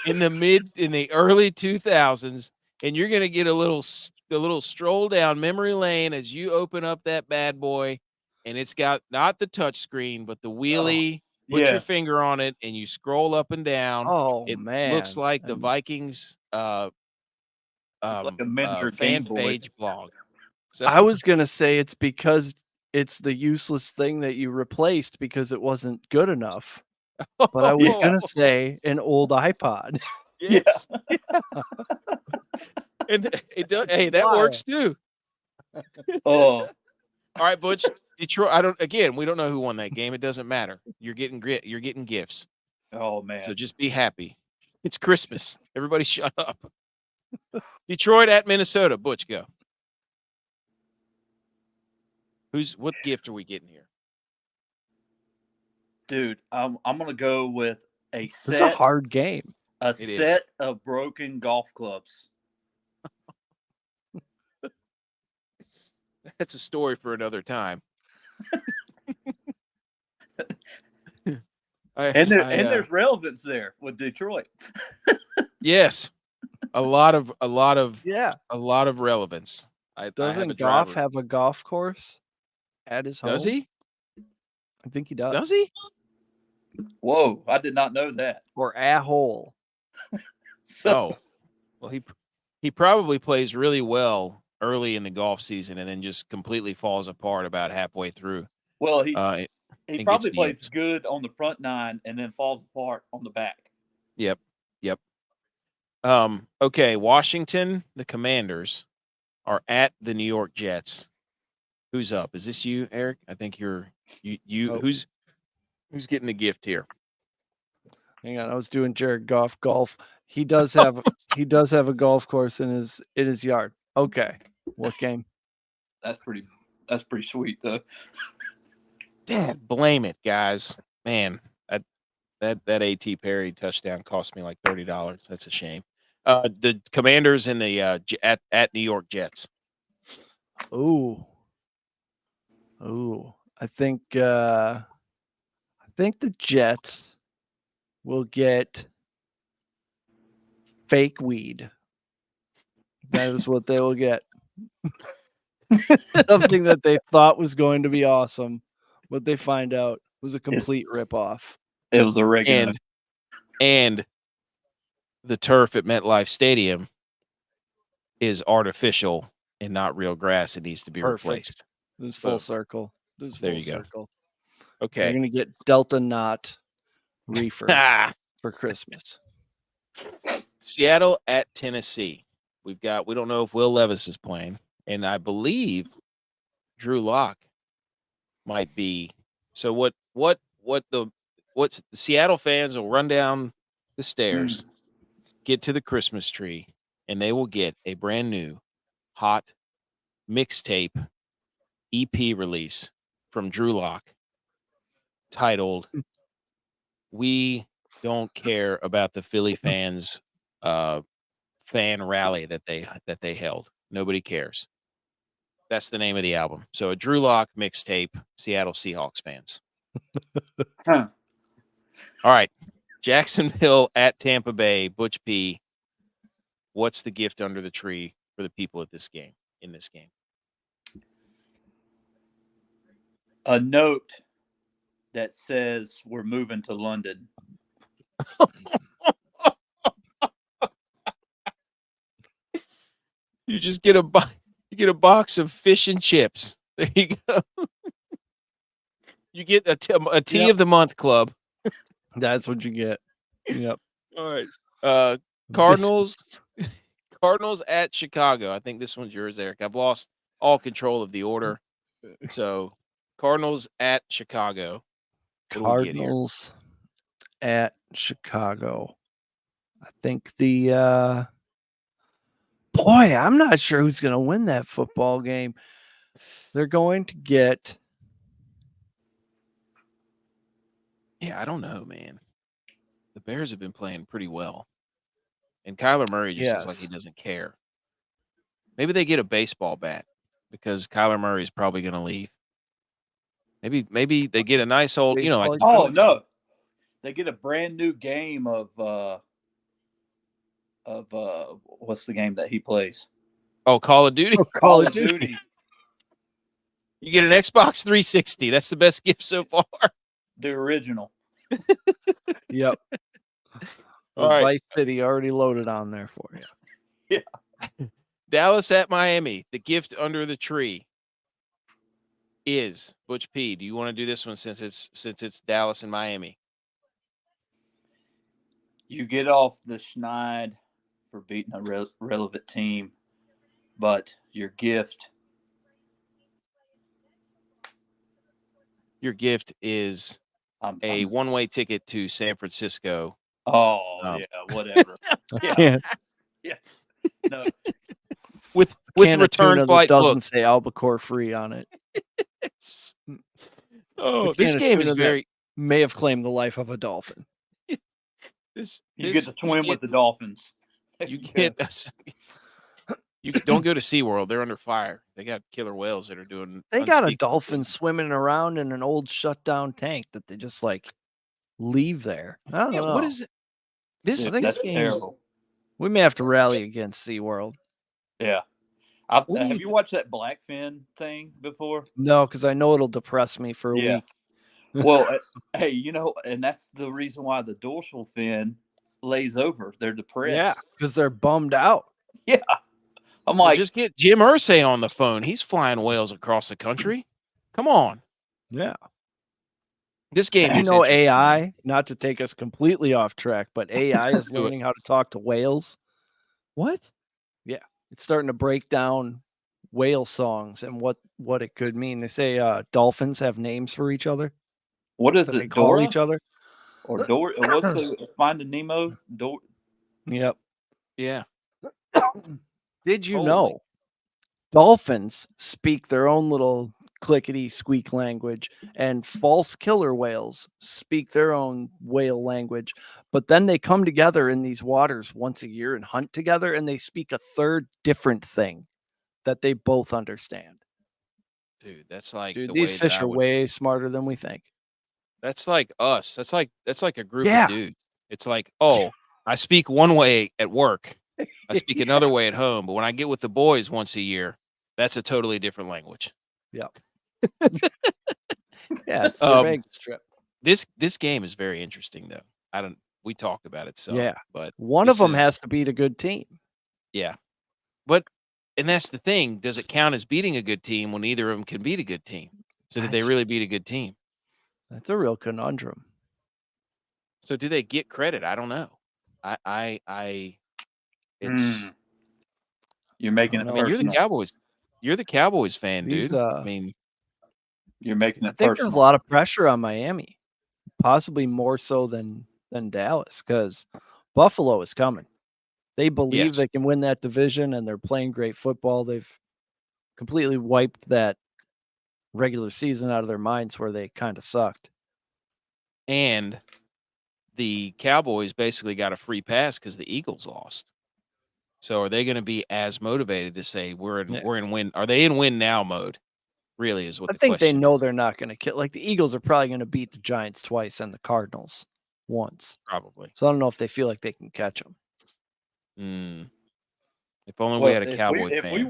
in the early 2000s, and you're going to get a little stroll down memory lane as you open up that bad boy, and it's got not the touch screen but the wheelie. Put your finger on it and you scroll up and down. Oh, it man. looks like the Vikings it's like a miniature fan Game Boy. page blog. So I was going to say it's because it's the useless thing that you replaced because it wasn't good enough. But I was going to say an old iPod. yes. And it does, hey, that works too. Oh, All right, Butch. Detroit. We don't know who won that game. It doesn't matter. You're getting gifts. oh man. So just be happy. It's Christmas. Everybody shut up. Detroit at Minnesota. Butch, go. What gift are we getting here? Dude, I'm gonna go with a set. This is a hard game. A set of broken golf clubs. That's a story for another time. There's relevance there with Detroit. Yes, a lot of relevance. Doesn't Goff have a golf course at his home? Does he? I think he does. Does he? Whoa, I did not know that. Or a hole. So, well, he probably plays really well early in the golf season and then just completely falls apart about halfway through. Well, he probably plays good on the front nine and then falls apart on the back. Yep. Okay, Washington, the Commanders are at the New York Jets. Who's up? Is this you, Eric? I think you're you. Oh. Who's getting the gift here? Hang on, I was doing Jared Goff golf. He does have a golf course in his yard. Okay. What game? That's pretty sweet though. Dad, blame it, guys. Man, that A.T. Perry touchdown cost me like $30. That's a shame. The Commanders and the at New York Jets. Ooh. I think the Jets will get fake weed. That is what they will get. Something that they thought was going to be awesome, but they find out was a complete ripoff. It was a regular. And the turf at MetLife Stadium is artificial and not real grass. It needs to be replaced. This is full circle. There you go. Okay. You're going to get Delta Knot reefer for Christmas. Seattle at Tennessee. We don't know if Will Levis is playing, and I believe Drew Lock might be. So what the Seattle fans will run down the stairs, get to the Christmas tree, and they will get a brand new hot mixtape EP release from Drew Lock titled "We Don't Care About the Philly Fans" fan rally that they held. Nobody cares. That's the name of the album. So a Drew Lock mixtape, Seattle Seahawks fans. All right. Jacksonville at Tampa Bay, Butch P. What's the gift under the tree for the people in this game? A note that says we're moving to London. You just get a box of fish and chips. There you go. You get a tea of the month club. That's what you get. Yep. All right. Cardinals at Chicago. I think this one's yours, Eric. I've lost all control of the order. So Cardinals at Chicago. What do we get here? Cardinals at Chicago. I think the boy, I'm not sure who's going to win that football game. They're going to get. Yeah, I don't know, man. The Bears have been playing pretty well. And Kyler Murray just looks like he doesn't care. Maybe they get a baseball bat because Kyler Murray is probably going to leave. Maybe they get a nice old, like no. They get a brand new game of what's the game that he plays? Oh, Call of Duty. Call of Duty. You get an Xbox 360. That's the best gift so far. The original. Yep. All right. Vice City already loaded on there for you. Yeah. Dallas at Miami. The gift under the tree is Butch P. Do you want to do this one since it's Dallas and Miami? You get off the schneid for beating a relevant team, but your gift is a one-way ticket to San Francisco. Oh, yeah, whatever. Yeah. No. With return flight doesn't book. say albacore free on it. Oh, this game is very may have claimed the life of a dolphin. You get to swim with the dolphins. You don't go to SeaWorld. They're under fire. They got killer whales that are doing. They got a dolphin swimming around in an old shut down tank that they just leave there. I don't know. What is it? This that's game terrible. We may have to rally against SeaWorld. Yeah. Have you watched that Blackfin thing before? No, because I know it'll depress me for a week. Well, hey, and that's the reason why the dorsal fin lays over. They're depressed. Yeah, because they're bummed out. Yeah. I'm like, just get Jim Irsay on the phone. He's flying whales across the country. Come on. Yeah. This game is AI, not to take us completely off track, but AI is learning how to talk to whales. What? Yeah. It's starting to break down whale songs and what it could mean. They say dolphins have names for each other. What is it? They call each other? Or what's the Finding Nemo? Yep. Yeah. Did you know dolphins speak their own little clickety squeak language, and false killer whales speak their own whale language, but then they come together in these waters once a year and hunt together, and they speak a third different thing that they both understand. Dude, that's like these fish are way smarter than we think. That's like us. That's like a group of dudes. It's like, oh, I speak one way at work. I speak another way at home, but when I get with the boys once a year, that's a totally different language. Yep. Yeah, it's the Vegas trip. This game is very interesting, though. We talked about it some, but one of them has to beat a good team. Yeah, and that's the thing. Does it count as beating a good team when neither of them can beat a good team? So did they really beat a good team? That's a real conundrum. So do they get credit? I don't know. It's you're making it. I mean, you're the Cowboys. You're the Cowboys fan, dude. I mean, you're making it. I think there's a lot of pressure on Miami, possibly more so than Dallas, because Buffalo is coming. They believe they can win that division, and they're playing great football. They've completely wiped that regular season out of their minds where they kind of sucked. And the Cowboys basically got a free pass because the Eagles lost. So are they going to be as motivated to say we're in win? Are they in win now mode? Really is what I think they know they're not going to kill. Like the Eagles are probably going to beat the Giants twice and the Cardinals once, probably. So I don't know if they feel like they can catch them. If only we had a Cowboys fan. If we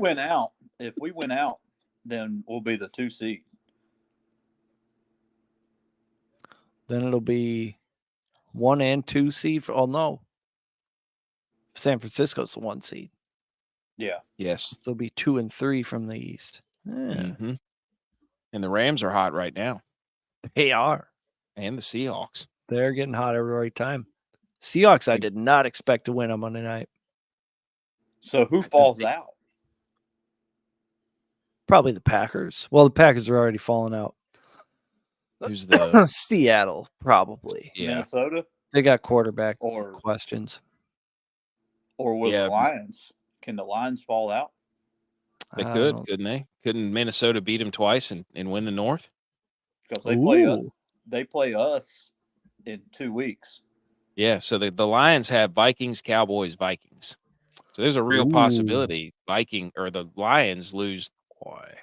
win out, then we'll be the 2 seed. Then it'll be 1 and 2 seed. No. San Francisco's the 1 seed. Yeah. Yes. So it'll be 2 and 3 from the East. Yeah. Mm-hmm. And the Rams are hot right now. They are. And the Seahawks. They're getting hot every right time. Seahawks, I did not expect to win on Monday night. So who falls out? Probably the Packers. Well, the Packers are already falling out. Who's the Seattle? Probably. yeah? Minnesota They got quarterback or questions. will Yeah. the Lions? Can the Lions fall out? They could, couldn't they? Couldn't Minnesota beat them twice and win the North? Because Ooh. they play us in 2 weeks. Yeah. So the Lions have Vikings, Cowboys, Vikings. So there's a real Ooh. possibility the Lions lose. Boy,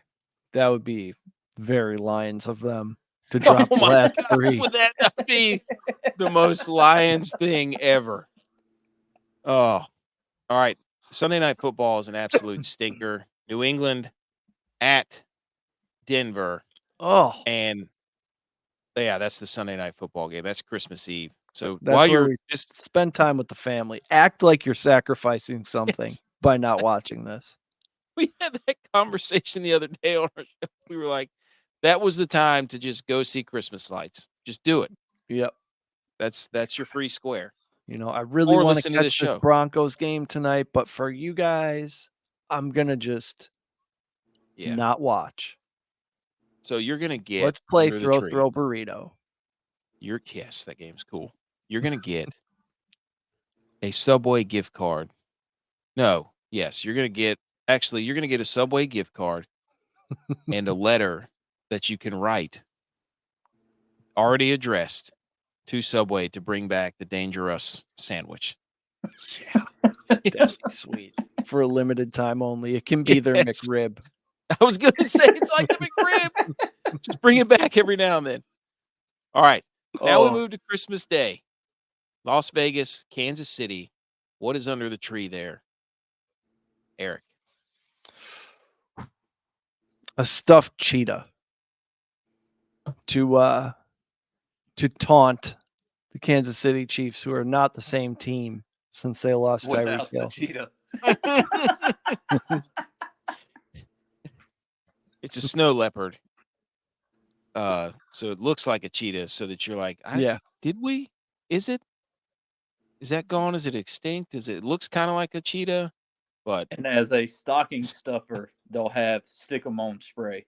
that would be very Lions of them to drop the last three. Would that not be the most Lions thing ever? Oh, all right. Sunday Night Football is an absolute stinker. New England at Denver. Oh, And yeah, that's the Sunday Night Football game. That's Christmas Eve. So that's while where you're we just spend time with the family. Act like you're sacrificing something by not watching this. we had that conversation the other day on our show. We were like, that was the time to just go see Christmas lights. Just do it. Yep. That's your free square. You know, I really Or want listen to to catch this this show. Broncos game tonight, but for you guys, I'm gonna just not watch. So you're gonna get Let's play under the tree. throw burrito. Yes, that game's cool. You're gonna get a Subway gift card. No, yes, you're gonna get a Subway gift card and a letter that you can write, already addressed to Subway to bring back the Dangerous sandwich. Yeah, that's sweet. For a limited time only. It can be their McRib. I was gonna say it's like the McRib. Just bring it back every now and then. All right. Now we move to Christmas Day. Las Vegas, Kansas City. What is under the tree there? Eric. A stuffed cheetah to taunt the Kansas City Chiefs, who are not the same team since they lost Tyreek Without the Hill. cheetah. It's a snow leopard. So it looks like a cheetah, so that you're like, did we? Is it? Is that gone? Is it extinct? It looks kind of like a cheetah, but And as a stocking stuffer, they'll have stick-em-on spray.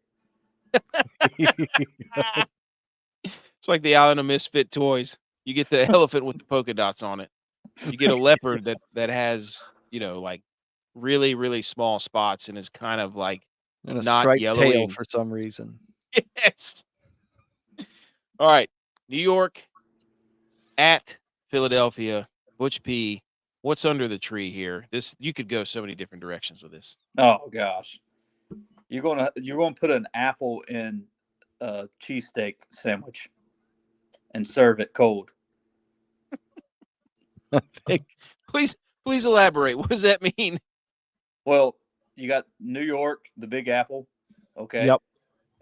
It's like the Island of Misfit toys. You get the elephant with the polka dots on it. You get a leopard that has, like really, really small spots and is kind of like and a not striped yellowy tail for some reason. Yes. All right. New York at Philadelphia. ButchP. What's under the tree here? You could go so many different directions with this. Oh gosh. You're gonna put an apple in a cheesesteak sandwich and serve it cold. Please elaborate. What does that mean? Well, you got New York, the Big Apple, okay? Yep.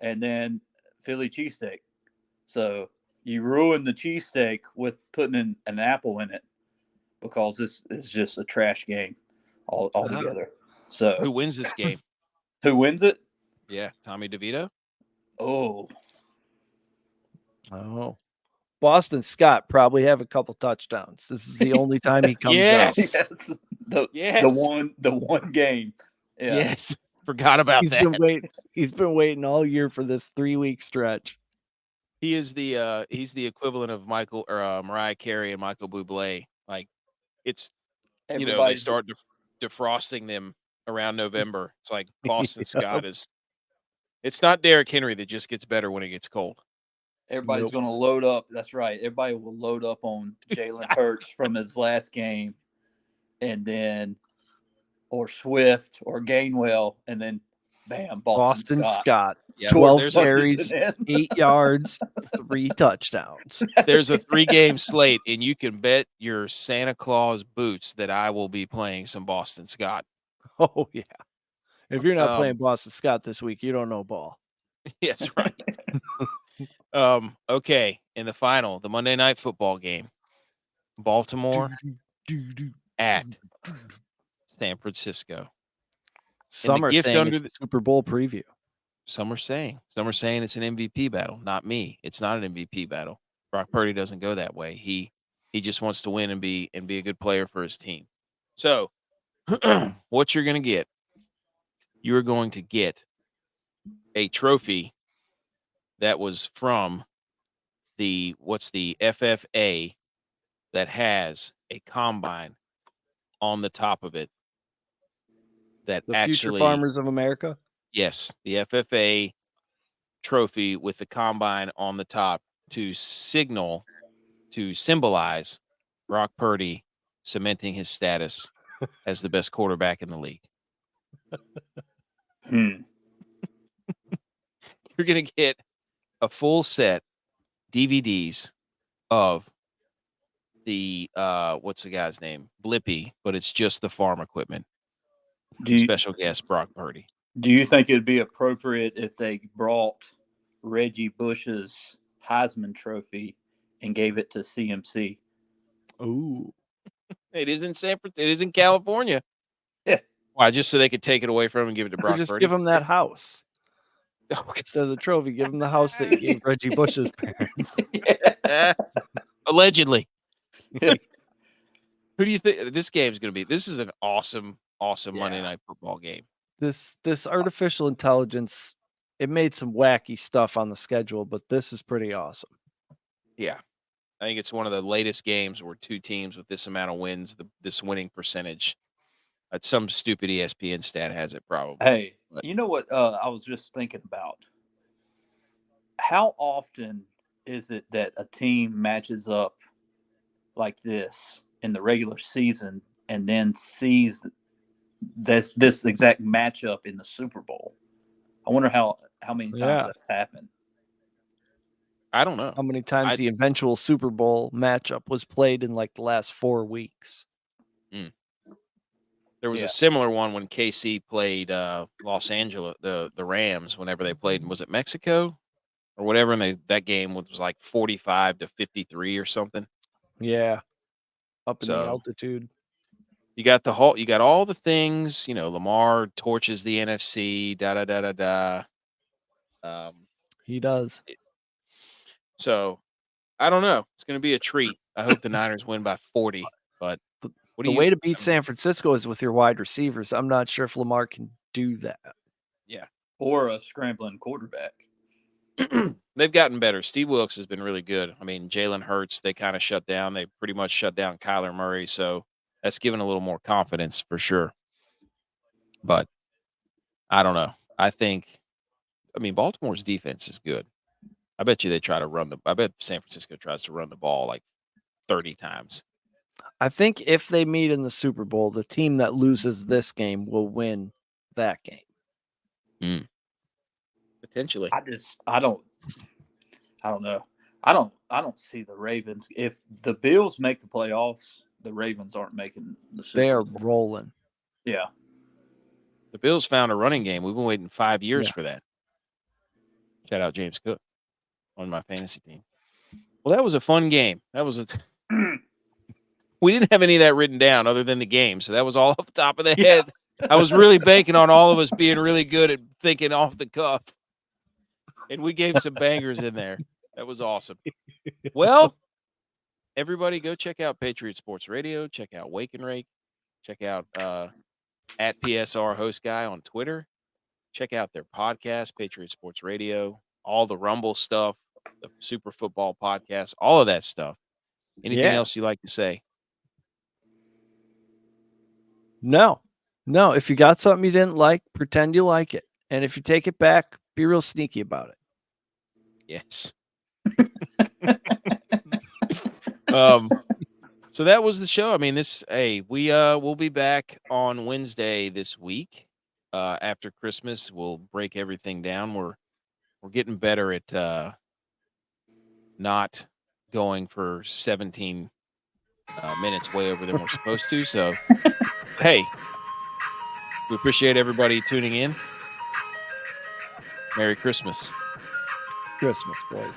And then Philly cheesesteak. So you ruin the cheesesteak with putting in an apple in it because this is just a trash game altogether. So who wins this game? Who wins it? Yeah, Tommy DeVito. Oh. Boston Scott probably have a couple touchdowns. This is the only time he comes out. The one game. Yeah. Yes. Forgot about that. He's been waiting all year for this 3-week stretch. He is he's the equivalent of Mariah Carey and Michael Bublé. Like it's they start defrosting them around November. It's like Boston Scott is. It's not Derrick Henry that just gets better when it gets cold. Everybody's going to load up. That's right. Everybody will load up on Jalen Hurts from his last game, and then or Swift or Gainwell, and then bam, Boston Scott. 12 carries, 8 yards, 3 touchdowns. There's a 3-game slate, and you can bet your Santa Claus boots that I will be playing some Boston Scott. Oh yeah. If you're not playing Boston Scott this week, you don't know ball. Yes, right. Okay. In the final, the Monday Night Football game, Baltimore at San Francisco. Some are saying it's the Super Bowl preview. Some are saying it's an MVP battle. Not me. It's not an MVP battle. Brock Purdy doesn't go that way. He He just wants to win and be a good player for his team. So, what you're going to get? You're going to get a trophy that was from the FFA that has a combine on the top of it. That The actually, Future Farmers of America. Yes, the FFA trophy with the combine on the top to symbolize Brock Purdy cementing his status as the best quarterback in the league. You're going to get a full set DVDs of the what's the guy's name? Blippy, but it's just the farm equipment. Special guest Brock Purdy. Do you think it'd be appropriate if they brought Reggie Bush's Heisman Trophy and gave it to CMC? Ooh, it is in It is in California. Yeah. Why? Just so they could take it away from him and give it to Brock just Purdy? give him that house. Instead of the trophy, give him the house that you gave Reggie Bush's parents. Allegedly. Who do you think this game's going to be? This is an awesome Monday Night Football game. This artificial intelligence, it made some wacky stuff on the schedule, but this is pretty awesome. Yeah. I think it's one of the latest games where two teams with this amount of wins, this winning percentage. Some stupid ESPN stat has it probably. Hey, you know what I was just thinking about? How often is it that a team matches up like this in the regular season and then sees this exact matchup in the Super Bowl? I wonder how many times that's happened. I don't know how many times the eventual Super Bowl matchup was played in like the last 4 weeks. There was a similar one when KC played Los Angeles, the Rams, whenever they played. Was it Mexico or whatever? And that game was like 45-53 or something. Yeah, up in the altitude. You got all the things. Lamar torches the NFC. He does. So I don't know. It's going to be a treat. I hope the Niners win by 40. But the way to beat San Francisco is with your wide receivers. I'm not sure if Lamar can do that. Yeah. Or a scrambling quarterback. They've gotten better. Steve Wilkes has been really good. I mean, Jalen Hurts, they kind of shut down. They pretty much shut down Kyler Murray. So that's given a little more confidence for sure. But I don't know. Baltimore's defense is good. I bet you I bet San Francisco tries to run the ball like 30 times. I think if they meet in the Super Bowl, the team that loses this game will win that game. Potentially. I don't know. I don't see the Ravens. If the Bills make the playoffs, the Ravens aren't making the Super Bowl. They are rolling. Yeah. The Bills found a running game. We've been waiting 5 years for that. Shout out James Cook on my fantasy team. Well, that was a fun game. We didn't have any of that written down other than the game, so that was all off the top of the head. I was really banking on all of us being really good at thinking off the cuff, and we gave some bangers in there. That was awesome. Well, everybody go check out Patriot Sports Radio. Check out Wake and Rake. Check out at PSR Host Guy on Twitter. Check out their podcast, Patriot Sports Radio, all the Rumble stuff, the Super Football podcast, all of that stuff. Anything else you like to say? No. If you got something you didn't like, pretend you like it. And if you take it back, be real sneaky about it. Yes. So that was the show. I mean, we'll be back on Wednesday this week. After Christmas, we'll break everything down. We're getting better at not going for 17 minutes way over than we're supposed to. So, hey, we appreciate everybody tuning in. Merry Christmas. Christmas, boys.